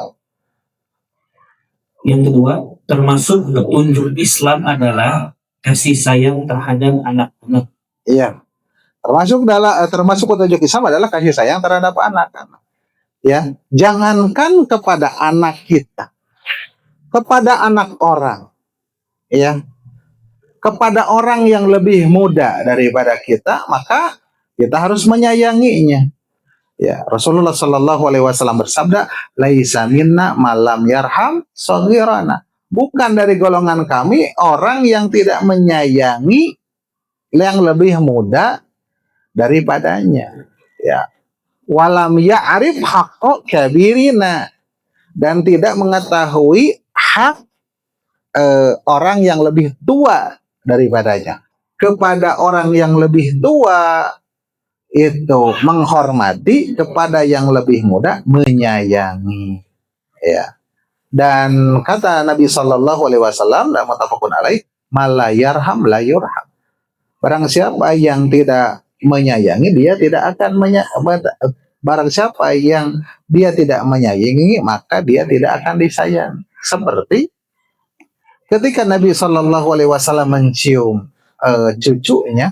termasuk petunjuk Islam adalah kasih sayang terhadap anak-anak. Iya, termasuk petunjuk Islam adalah kasih sayang terhadap anak-anak. Ya, jangankan kepada anak kita, kepada anak orang, ya, kepada orang yang lebih muda daripada kita, maka kita harus menyayanginya. Ya, Rasulullah Shallallahu Alaihi Wasallam bersabda, "Laisa minna malam yarham saghirana." Bukan dari golongan kami orang yang tidak menyayangi yang lebih muda daripadanya. Ya, walam ya'rif haqqo kabirina, dan tidak mengetahui hak orang yang lebih tua daripadanya. Kepada orang yang lebih tua itu menghormati, kepada yang lebih muda menyayangi ya. Dan kata Nabi Shallallahu Alaihi Wasallam dalam muttafaqun alaih, malayarham layurham. Barang siapa yang tidak menyayangi, dia tidak akan barang siapa yang dia tidak menyayangi, maka dia tidak akan disayang. Seperti ketika Nabi Shallallahu Alaihi Wasallam mencium cucunya,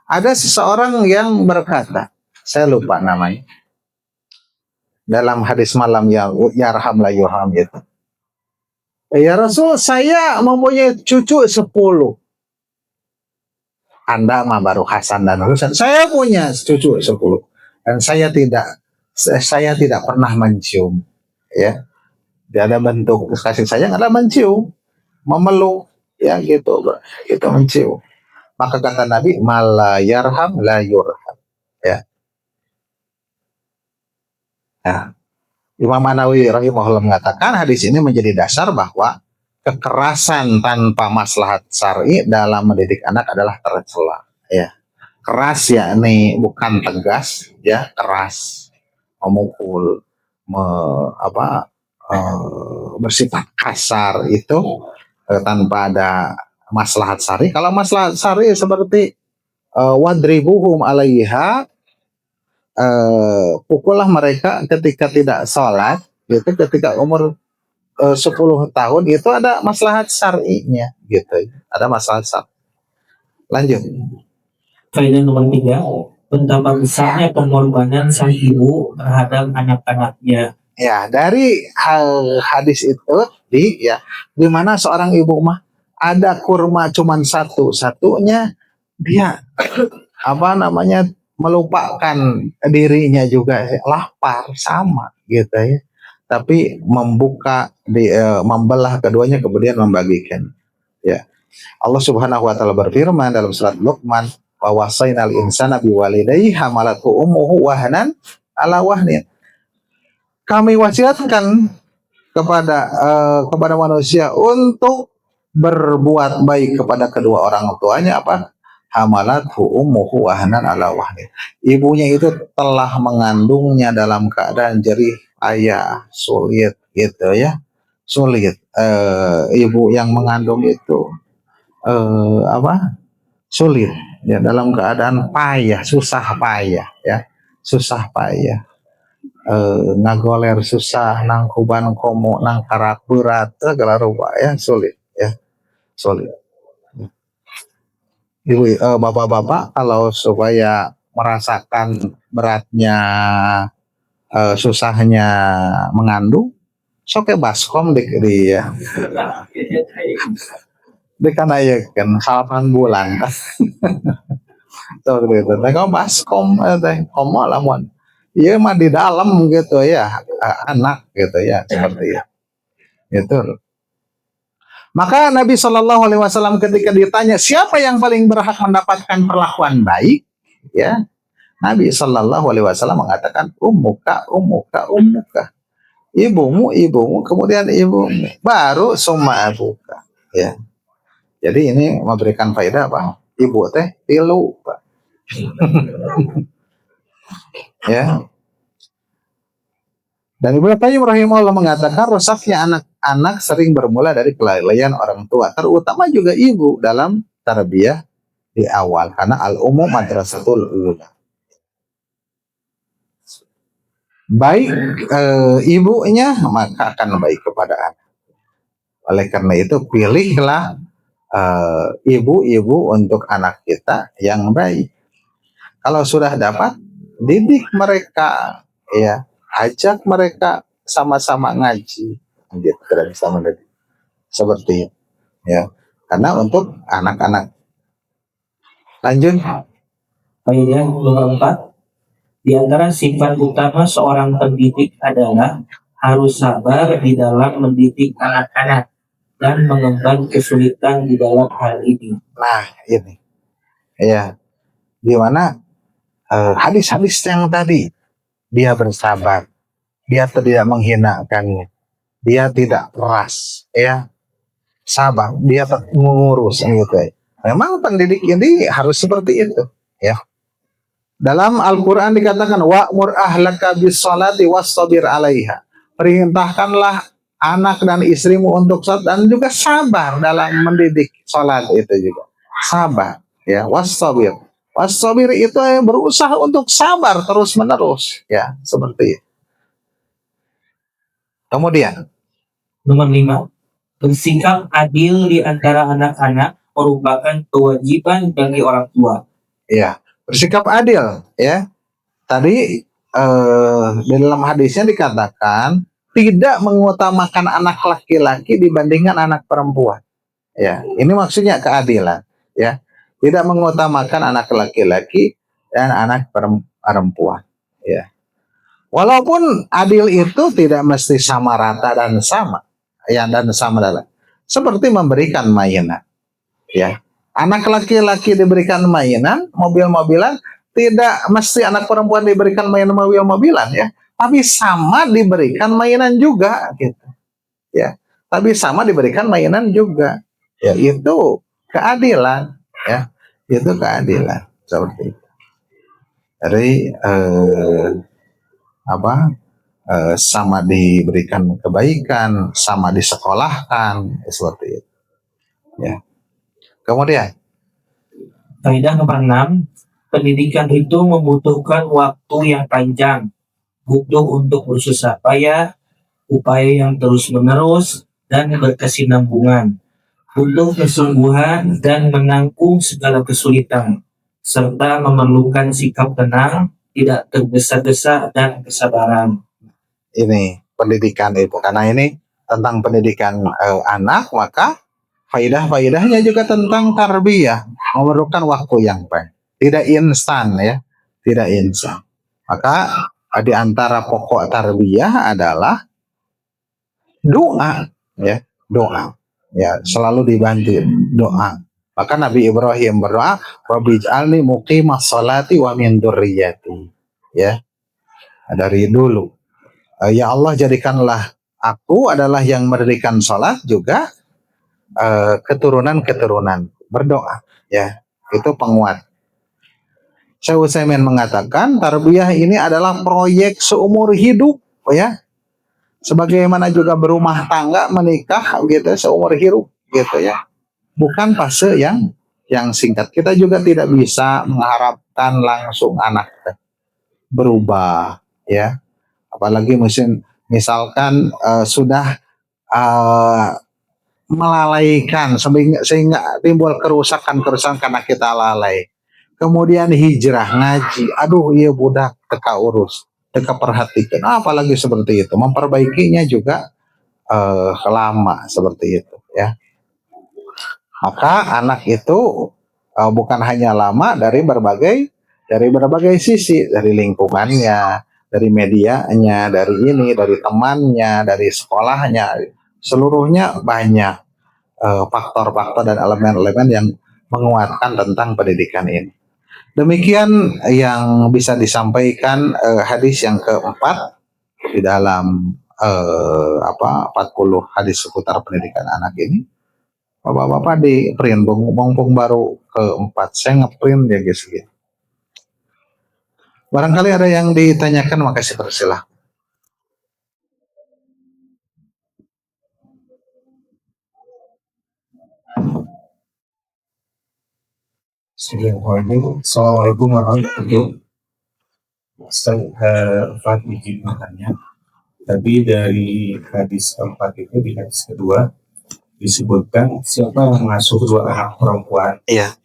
ada seseorang yang berkata, saya lupa namanya, dalam hadis malam yang yarham la yurham itu, ya Rasul, saya mempunyai cucu 10. Anda mah baru Hasan dan Husain. Saya punya cucu 10. Dan saya tidak pernah mencium. Ya. Dia ada bentuk kasih sayang adalah mencium, memeluk, ya gitu, itu mencium. Maka kata Nabi, mala yarham la yurham. Ya. Nah, Imam An-Nawawi rahimahullah mengatakan hadis ini menjadi dasar bahwa kekerasan tanpa maslahat syar'i dalam mendidik anak adalah tercela. Ya. Keras yakni bukan tegas, ya, keras, memukul, bersifat kasar itu tanpa ada maslahat syar'i. Kalau maslahat syar'i seperti wadribuhum 'alaiha, pukullah mereka ketika tidak sholat, gitu, ketika umur 10 tahun, itu ada maslahat syar'inya, gitu. Ada maslahat syar'i. Lanjut. Faedah nomor 3, betapa besarnya pengorbanan sang ibu terhadap anak-anaknya. Ya, dari hadis itu di mana seorang ibu mah ada kurma cuman satu-satunya, dia melupakan dirinya juga, lapar sama gitu ya. Tapi membelah keduanya kemudian membagikan. Ya. Allah Subhanahu wa taala berfirman dalam surat Luqman, wa wasainal insana biwalidayhi hamalatu ummuhu wahnan ala wahnin. Kami wasiatkan kepada manusia untuk berbuat baik kepada kedua orang tuanya, apa? Hamalathu ummuhu wahnan ala wahnin. Ibunya itu telah mengandungnya dalam keadaan jerih payah, sulit gitu ya. Sulit. Ibu yang mengandung itu sulit ya, dalam keadaan payah, susah payah ya. Susah payah. Ngagoler susah, nang kuban komo, nang karak berat, segala rupa ya, sulit ya, sulit. Ibu, bapak-bapak, kalau supaya merasakan beratnya, susahnya mengandung, soke baskom di ya, dikanayekeun 8 bulan. Tuh gitu, tengok baskom teh komo lamun. Iya mah di dalam gitu ya, anak gitu ya, seperti itu. Itu. Maka Nabi Shallallahu Alaihi Wasallam ketika ditanya siapa yang paling berhak mendapatkan perlakuan baik, ya, Nabi Shallallahu Alaihi Wasallam mengatakan ummuka, ibumu, kemudian ibumu, baru summa abuka, ya. Jadi ini memberikan faedah apa? Ibu teh tilu, Pak. Ya. Dan Ibnu Qayyim rahimahullah mengatakan rusaknya anak-anak sering bermula dari kelalaian orang tua, terutama juga ibu dalam tarbiyah di awal, karena al-ummu madrasatul ula. Baik ibunya maka akan baik kepada anak. Oleh karena itu pilihlah ibu-ibu untuk anak kita yang baik. Kalau sudah dapat, didik mereka, ya, ajak mereka sama-sama ngaji, gitu, tidak bisa mendidik seperti itu, ya, karena untuk anak-anak. Lanjut. Faedah nomor 4, di antara sifat utama seorang pendidik adalah harus sabar di dalam mendidik anak-anak dan mengemban kesulitan di dalam hal ini. Nah, ini, ya, gimana hadis-hadis yang tadi, dia bersabar, dia tidak menghinakannya, dia tidak keras, ya, sabar, dia mengurus gitu ya. Memang pendidik ini harus seperti itu, ya. Dalam Al-Quran dikatakan wa'mur ahlaka bis-sholati wastabir 'alaiha. Perintahkanlah anak dan istrimu untuk sholat dan juga sabar dalam mendidik sholat itu juga. Sabar, ya, wastabir. Wastabir itu berusaha untuk sabar terus-menerus, ya, seperti itu. Kemudian nomor 5, Bersikap adil di antara anak-anak merupakan kewajiban bagi orang tua. Ya, bersikap adil ya. Tadi di dalam hadisnya dikatakan tidak mengutamakan anak laki-laki dibandingkan anak perempuan. Ya, ini maksudnya keadilan. Ya, tidak mengutamakan anak laki-laki dan anak perempuan. Ya, walaupun adil itu tidak mesti sama rata dan sama. Ya, dan sama dalam. Seperti memberikan mainan. Ya, anak laki-laki diberikan mainan, mobil-mobilan, tidak mesti anak perempuan diberikan mainan mobil-mobilan ya, tapi sama diberikan mainan juga gitu ya, tapi sama diberikan mainan juga ya, itu keadilan ya, itu keadilan seperti itu. Jadi sama diberikan kebaikan, sama disekolahkan seperti itu ya. Kemudian Kaidah nomor 6, pendidikan itu membutuhkan waktu yang panjang, butuh untuk bersusah payah, upaya yang terus-menerus, dan berkesinambungan, butuh kesungguhan dan menanggung segala kesulitan, serta memerlukan sikap tenang, tidak tergesa-gesa, dan kesabaran. Ini pendidikan itu, karena ini tentang pendidikan anak, maka faidah-faidahnya juga tentang tarbiyah, memerlukan waktu yang panjang, tidak instan ya, tidak instan. Maka di antara pokok tarbiyah adalah doa ya, doa ya, selalu dibantu doa. Maka Nabi Ibrahim berdoa, Rabbij'alni muqimas salati wa min dzurriyyati ya, dari dulu. Ya Allah, jadikanlah aku adalah yang mendirikan sholat juga keturunan-keturunan, berdoa ya, itu penguat. Syekh Utsaimin mengatakan tarbiyah ini adalah proyek seumur hidup ya, sebagaimana juga berumah tangga, menikah gitu seumur hidup gitu ya, bukan fase yang singkat. Kita juga tidak bisa mengharapkan langsung anak berubah ya, apalagi misalkan sudah melalaikan sehingga timbul kerusakan karena kita lalai. Kemudian hijrah ngaji, aduh iya budak teka urus, teka perhatikan, apalagi seperti itu, memperbaikinya juga lama seperti itu ya. Maka anak itu bukan hanya lama dari berbagai sisi, dari lingkungannya, dari medianya, dari ini, dari temannya, dari sekolahnya, seluruhnya banyak faktor-faktor dan elemen-elemen yang menguatkan tentang pendidikan ini. Demikian yang bisa disampaikan hadis yang keempat di dalam 40 hadis seputar pendidikan anak ini. Bapak-bapak di print, mumpung baru keempat, saya ngeprint ya guys gitu. Barangkali ada yang ditanyakan, makasih, persilakan. Assalamualaikum warahmatullahi wabarakatuh. Ustaz izin bertanya. Tapi dari hadis keempat itu, di hadis kedua disebutkan siapa yang mengasuh dua anak perempuan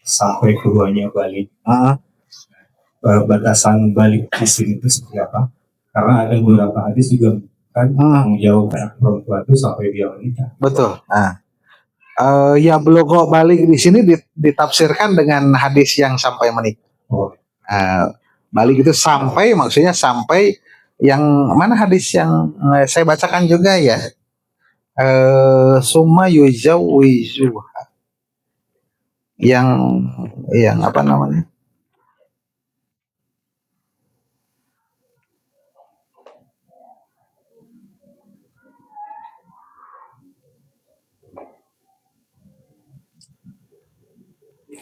sampai keduanya balik. Batasan balik di sini itu seperti apa? Karena ada beberapa hadis juga kan menjauh anak perempuan itu sampai dia menikah. Betul. Ya belum balik di sini ditafsirkan dengan hadis yang sampai menikah. Balik itu sampai, maksudnya sampai yang mana hadis yang saya bacakan juga ya. Summa yuzawijuha. Yang apa namanya?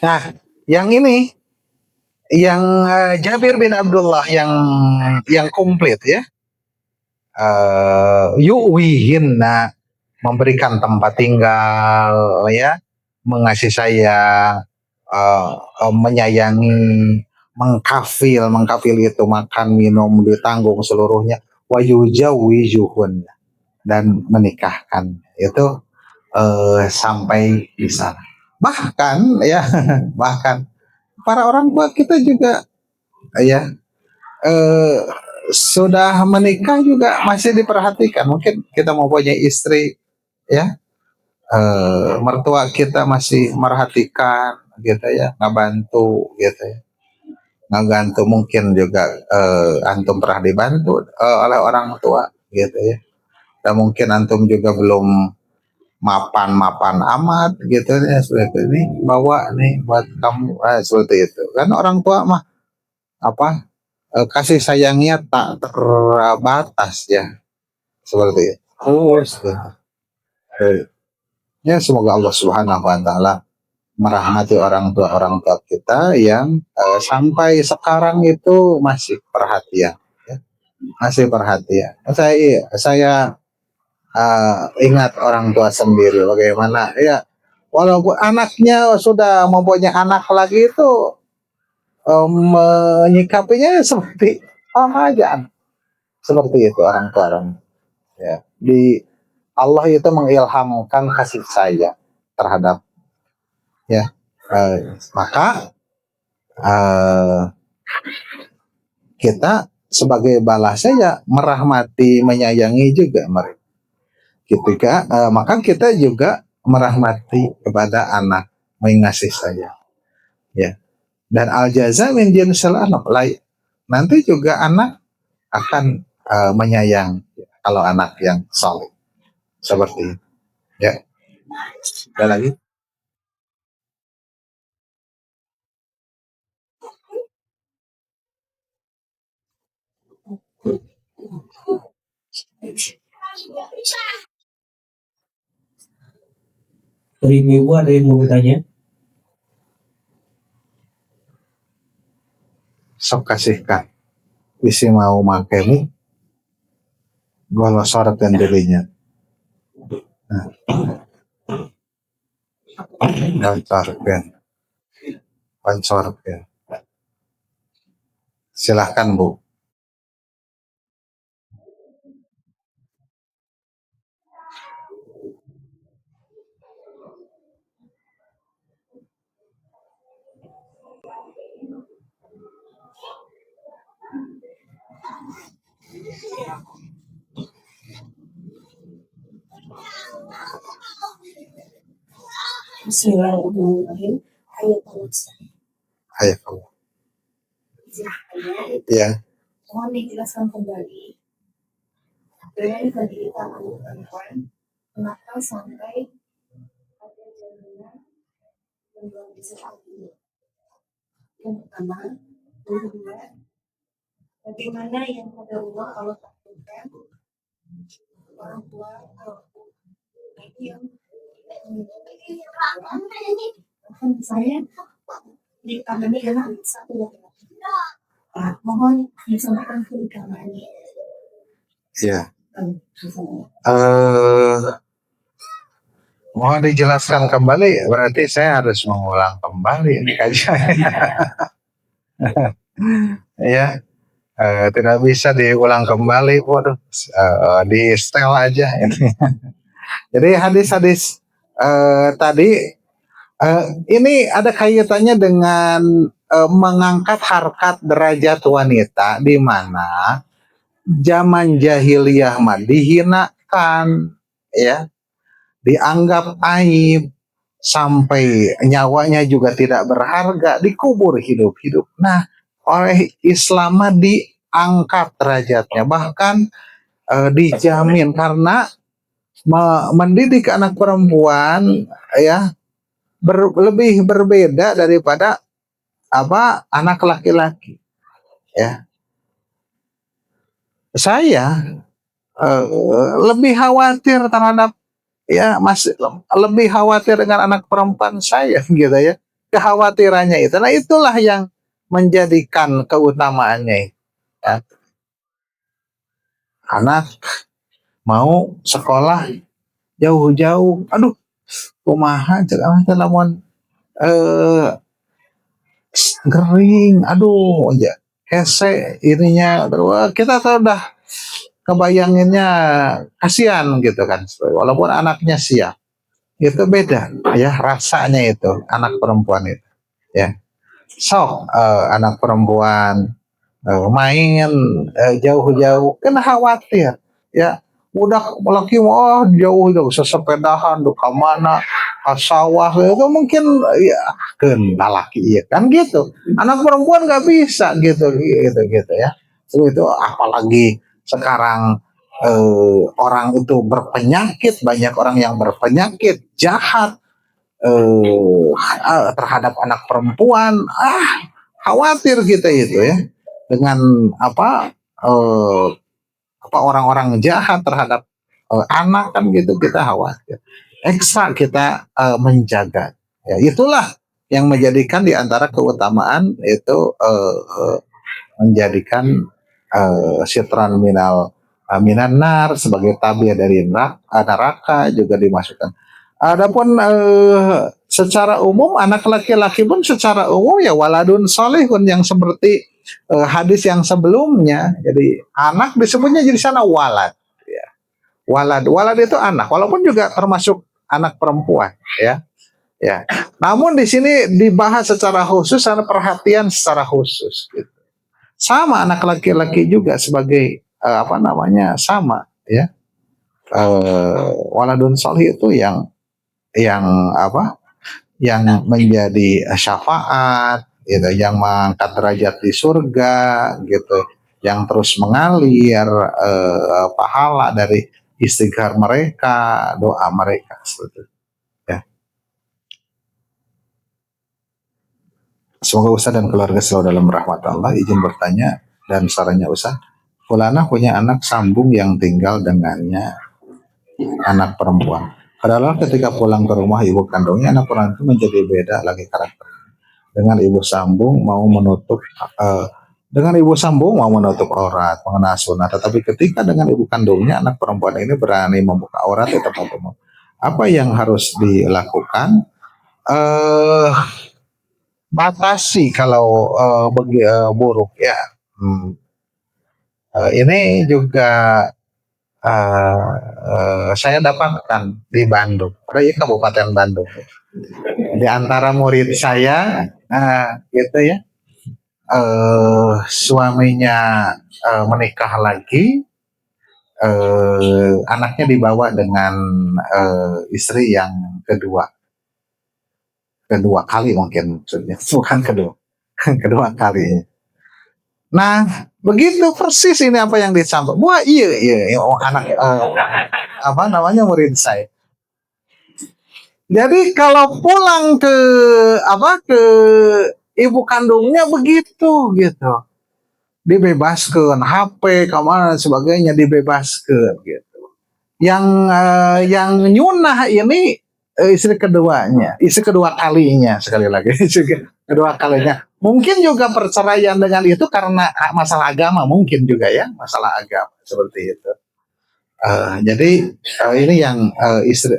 Nah, yang ini, yang Jabir bin Abdullah yang komplit ya. Yu'wihinna, memberikan tempat tinggal ya, mengasih sayang, menyayangi, mengkafil itu makan minum ditanggung seluruhnya, wa yujawijuhun, dan menikahkan. Itu sampai di sana. Bahkan ya, bahkan para orang tua kita juga ya eh, sudah menikah juga masih diperhatikan. Mungkin kita mau punya istri ya, mertua kita masih merhatikan gitu ya, ngebantu gitu ya, ngebantu mungkin juga antum pernah dibantu oleh orang tua gitu ya. Dan mungkin antum juga belum mapan-mapan amat gitu ya, seperti ini bawa nih buat kamu, seperti itu kan orang tua mah apa, kasih sayangnya tak terbatas ya, seperti itu. Eh, ya semoga Allah Subhanahu wa taala merahmati orang tua kita yang sampai sekarang itu masih perhatian ya, masih perhatian. Saya ingat orang tua sendiri bagaimana ya, walaupun anaknya sudah mempunyai anak lagi itu menyikapinya seperti sama aja, seperti itu orang ya. Di Allah itu mengilhamkan kasih sayang terhadap ya, maka eh, kita sebagai balasnya ya merahmati menyayangi juga mereka. Ketika maka kita juga merahmati kepada anak, mengasih sayang ya. Dan al jaza min jinsil amal, nanti juga anak akan menyayang kalau anak yang saleh, seperti itu ya. Ada lagi? Dari ibu ada yang mau bertanya? Sok kasihkan isi mau makemu golosor dan dirinya. Golosor pancorkan. Silahkan Bu. Bismillahirrahmanirrahim. Ayat Ayo kamu. Ya. mohon dijelaskan kembali dengan tadi kita perempuan kenapa sampai ada jaminan belum bisa ini. Yang pertama, yang kedua, bagaimana yang pada rumah kalau takutkan orang tua atau itu yang kan saya di kamar ini adalah satu laki-laki. Mohon disampaikan ke kamarnya. Ya. Mohon dijelaskan kembali, berarti saya harus mengulang kembali ini kajian. Ya, tidak bisa diulang kembali, waduh, di setel aja ini. Jadi hadis-hadis tadi ini ada kaitannya dengan mengangkat harkat derajat wanita, di mana zaman jahiliyah mah dihinakan ya, dianggap aib, sampai nyawanya juga tidak berharga, dikubur hidup-hidup. Nah, oleh Islam mah diangkat derajatnya, bahkan dijamin, karena mendidik anak perempuan ya lebih berbeda daripada anak laki-laki ya. Saya lebih khawatir terhadap ya, masih lebih khawatir dengan anak perempuan saya gitu ya, kekhawatirannya itu. Nah, itulah yang menjadikan keutamaannya ya. Anak mau sekolah jauh-jauh, aduh kumaha jangan lamun gering, aduh ya hese ininya, aduh, kita tuh udah kebayanginnya kasihan gitu kan, walaupun anaknya siap itu beda ya rasanya itu anak perempuan itu ya. Sok anak perempuan main jauh-jauh kan khawatir ya. Udah laki oh jauh-jauh sesepedahan tuh ke mana ke sawah itu mungkin ya kan laki ya kan gitu. Anak perempuan nggak bisa gitu ya. Itu apalagi sekarang orang itu berpenyakit, banyak orang yang berpenyakit jahat terhadap anak perempuan. Khawatir kita itu ya dengan eh, apa orang-orang jahat terhadap anak kan gitu kita khawatir. Ekstra kita menjaga. Ya, itulah yang menjadikan di antara keutamaan itu menjadikan sitran minan nar sebagai tabir dari neraka juga dimasukkan. Adapun secara umum anak laki-laki pun secara umum ya waladun solehun yang seperti hadis yang sebelumnya. Jadi anak disebutnya jadi sana walad. Ya. Walad itu anak, walaupun juga termasuk anak perempuan. Ya. Ya. Namun di sini dibahas secara khusus, ada perhatian secara khusus. Gitu. Sama anak laki-laki juga sebagai sama ya. Waladun soleh itu yang menjadi syafaat gitu, yang mengangkat derajat di surga gitu, yang terus mengalir pahala dari istighfar mereka, doa mereka seperti itu ya. Semoga Ustaz dan keluarga selalu dalam rahmat Allah. Izin bertanya dan sarannya Ustaz, Fulana punya anak sambung yang tinggal dengannya, anak perempuan. Padahal ketika pulang ke rumah ibu kandungnya, anak perempuan itu menjadi beda lagi karakter. Dengan ibu sambung mau menutup aurat, mengenal sunnah. Tetapi ketika dengan ibu kandungnya, anak perempuan ini berani membuka aurat di tempat umum. Apa yang harus dilakukan? Batasi kalau buruk ya. Ini juga saya dapatkan di Bandung, di Kabupaten Bandung. Di antara murid saya, gitu ya, suaminya menikah lagi, anaknya dibawa dengan istri yang kedua kali mungkin, bukan kedua kali. Nah, begitu persis ini apa yang disampaikan. Wah, iya anak murid saya. Jadi kalau pulang ke ibu kandungnya begitu gitu. Dibebaskan HP kemana dan sebagainya dibebaskan gitu. Yang nyunah ini istri kedua kalinya sekali lagi kedua kalinya. Mungkin juga perceraian dengan itu karena masalah agama, mungkin juga ya masalah agama seperti itu. Jadi ini yang istri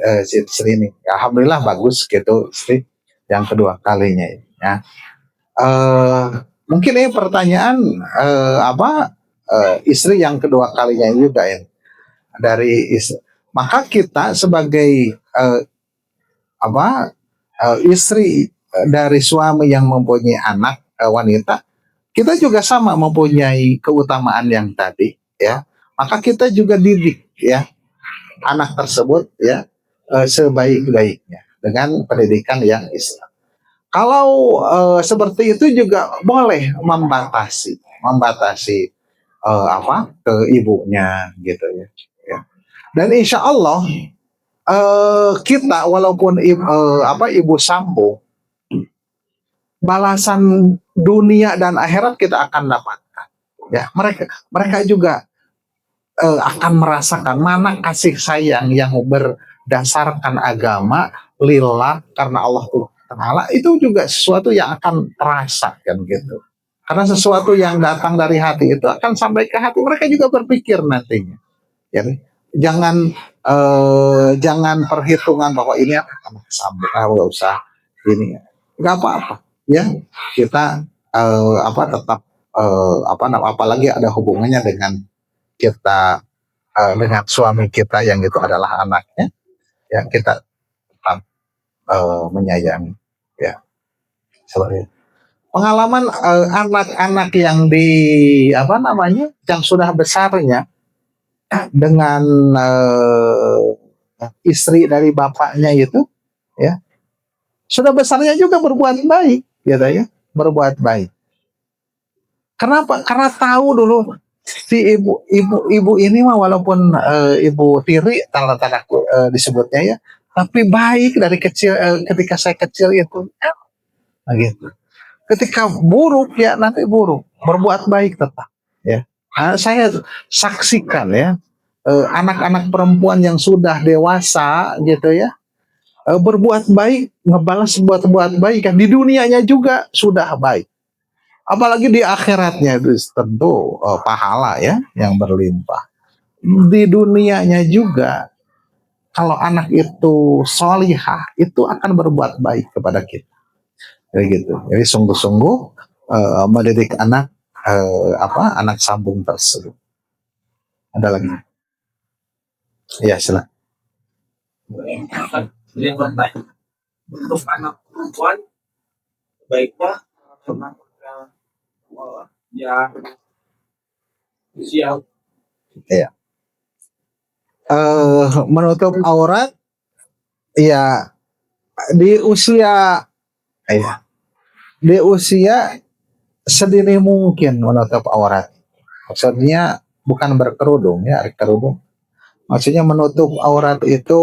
ini, alhamdulillah bagus gitu istri yang kedua kalinya ya. Mungkin ini pertanyaan istri yang kedua kalinya juga ya dari istri. Maka kita sebagai istri dari suami yang mempunyai anak wanita, kita juga sama mempunyai keutamaan yang tadi ya. Maka kita juga didik ya anak tersebut ya sebaik-baiknya dengan pendidikan yang Islam. Kalau seperti itu juga boleh membatasi ke ibunya gitu ya. Dan insya Allah kita walaupun ibu sambung, balasan dunia dan akhirat kita akan dapatkan. Ya, mereka juga akan merasakan mana kasih sayang yang berdasarkan agama, lillah karena Allah Ta'ala, itu juga sesuatu yang akan terasa kan gitu. Karena sesuatu yang datang dari hati itu akan sampai ke hati, mereka juga berpikir nantinya. Ya, jangan perhitungan bahwa ini anak sambung, nggak usah ini, nggak apa-apa ya, kita tetap apalagi ada hubungannya dengan kita dengan suami kita yang itu adalah anaknya ya, kita tetap menyayangi, ya seperti itu. Pengalaman anak-anak yang di yang sudah besarnya dengan istri dari bapaknya itu, ya sudah besarnya juga berbuat baik, gitu ya, berbuat baik. Kenapa? Karena tahu dulu si ibu ini mah walaupun ibu tiri tanda-tanda disebutnya ya, tapi baik dari kecil, ketika saya kecil itu, nah, gitu. Ketika buruk ya nanti buruk, berbuat baik tetap, ya. Saya saksikan ya, anak-anak perempuan yang sudah dewasa gitu ya, berbuat baik, ngebalas buat baik kan, di dunianya juga sudah baik. Apalagi di akhiratnya itu tentu pahala ya yang berlimpah. Di dunianya juga kalau anak itu solihah itu akan berbuat baik kepada kita. Kayak gitu. Jadi sungguh-sungguh mendidik anak anak sambung tersebut. Ada lagi? Ya, silakan. Yang baik untuk anak perempuan baiknya yang usia Iya. Menutup aurat ya di usia di usia sedini mungkin menutup aurat. Maksudnya bukan berkerudung ya, kerudung. Maksudnya menutup aurat itu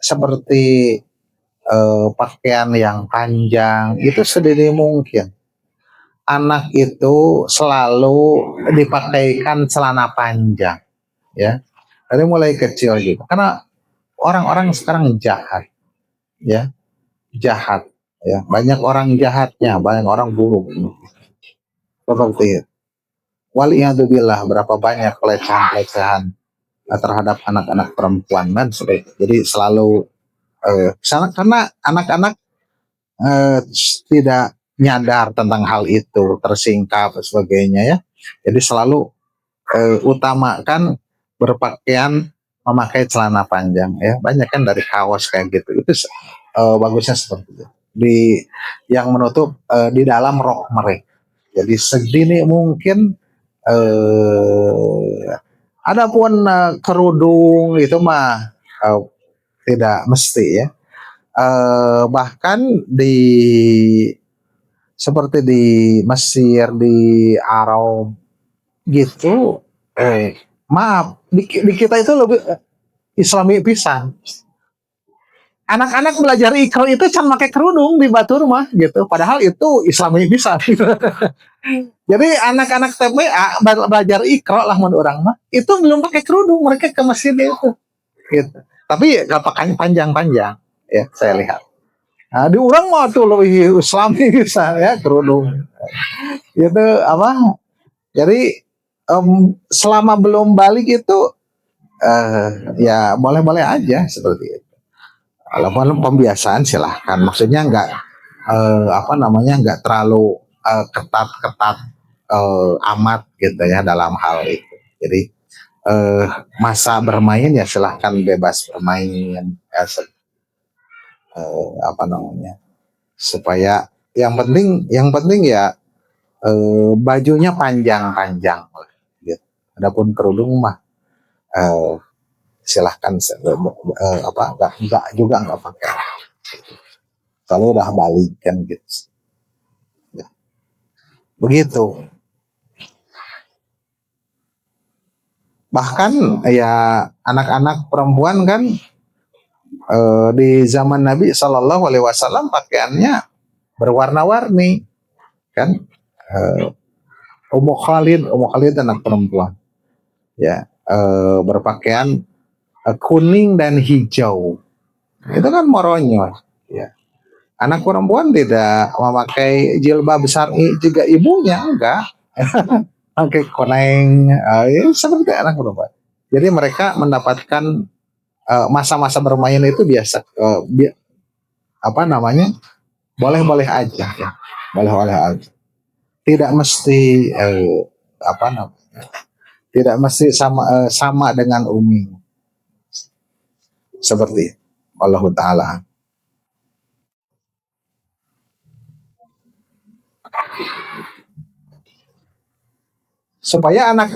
seperti pakaian yang panjang itu sedini mungkin. Anak itu selalu dipakaikan celana panjang, ya. Dari mulai kecil gitu. Karena orang-orang sekarang jahat, ya, jahat, ya. Banyak orang jahatnya, banyak orang buruk. Seperti itu. Waliyadzubillah, berapa banyak pelecehan-pelecehan terhadap anak-anak perempuan kan. Jadi selalu karena anak-anak tidak nyadar tentang hal itu, tersingkap dan sebagainya ya. Jadi selalu utamakan berpakaian memakai celana panjang ya. Banyak kan dari kaos kayak gitu. Itu bagusnya seperti itu. Yang menutup di dalam rok mereka. Jadi sedini mungkin adapun kerudung itu mah tidak mesti ya. Bahkan seperti di Mesir, di Arab gitu, maaf di kita itu lebih Islami pisan. Anak-anak belajar Iqra itu can pakai kerudung di Batur mah gitu, padahal itu Islami pisan. Jadi anak-anak TPA belajar Iqra lah menurut orang mah itu belum pakai kerudung, mereka ke masjid itu gitu. Tapi gak pakai panjang-panjang ya, saya lihat. Nah, di orang mah tuh lebih Islami bisa ya kerudung. Itu apa? Jadi selama belum balik itu ya boleh-boleh aja seperti itu. Walaupun pembiasaan silahkan. Maksudnya nggak nggak terlalu ketat-ketat amat gitu ya dalam hal itu. Jadi masa bermain ya silahkan bebas bermain. Supaya yang penting ya bajunya panjang-panjang gitu. Adapun kerudung mah silahkan enggak juga enggak pakai kalau udah balik kan gitu ya. Begitu. Bahkan ya anak-anak perempuan kan di zaman Nabi Shallallahu Alaihi Wasallam pakaiannya berwarna-warni kan. Ummu Khalid anak perempuan ya berpakaian kuning dan hijau itu kan moronyo ya. Anak perempuan tidak memakai jilbab syar'i juga ibunya enggak pakai koneng ya, seperti anak perempuan. Jadi mereka mendapatkan masa-masa bermain itu biasa boleh-boleh aja ya, boleh-boleh aja. Tidak mesti tidak mesti sama dengan Umi seperti Allah Ta'ala. supaya anak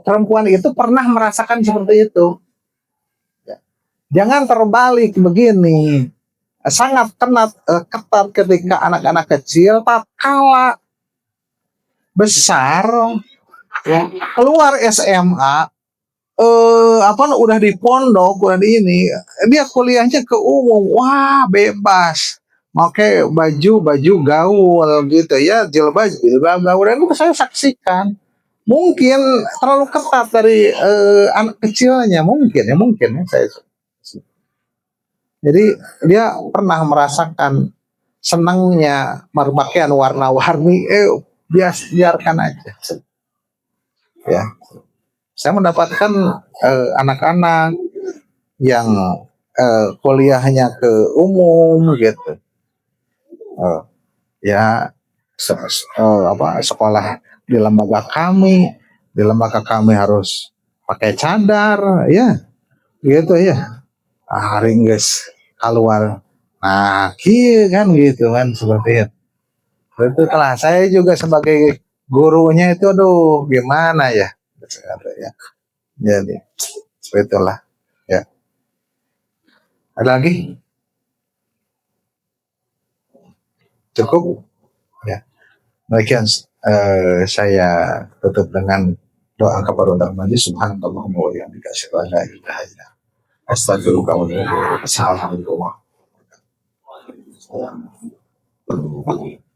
perempuan itu pernah merasakan seperti itu. Ya. Jangan terbalik begini. Sangat ketat ketika anak-anak kecil, tatkala besar ya keluar SMA, udah di pondok, udah di ini, dia kuliahnya ke umum, wah bebas, pakai baju gaul gitu ya, jilbab gaul, dan itu saya saksikan. Mungkin terlalu ketat dari anak kecilnya, mungkin ya saya. Jadi dia pernah merasakan senangnya berpakaian warna-warni, biarkan aja. Ya, saya mendapatkan anak-anak yang kuliahnya ke umum gitu, ya sekolah di lembaga kami harus pakai cadar, ya gitu ya. Hari guys keluar, nah kan gitu kan, seperti itu. Itu lah saya juga sebagai gurunya itu, aduh gimana ya, jadi seperti itulah ya. Ada lagi? Cukup ya. Demikian saya tutup dengan doa kepada Majlis. Subhanallahumma wa bihamdika asyhadu an la ilaha illa anta astaghfiruka wa atubu ilaik. Assalamualaikum warahmatullahi wabarakatuh.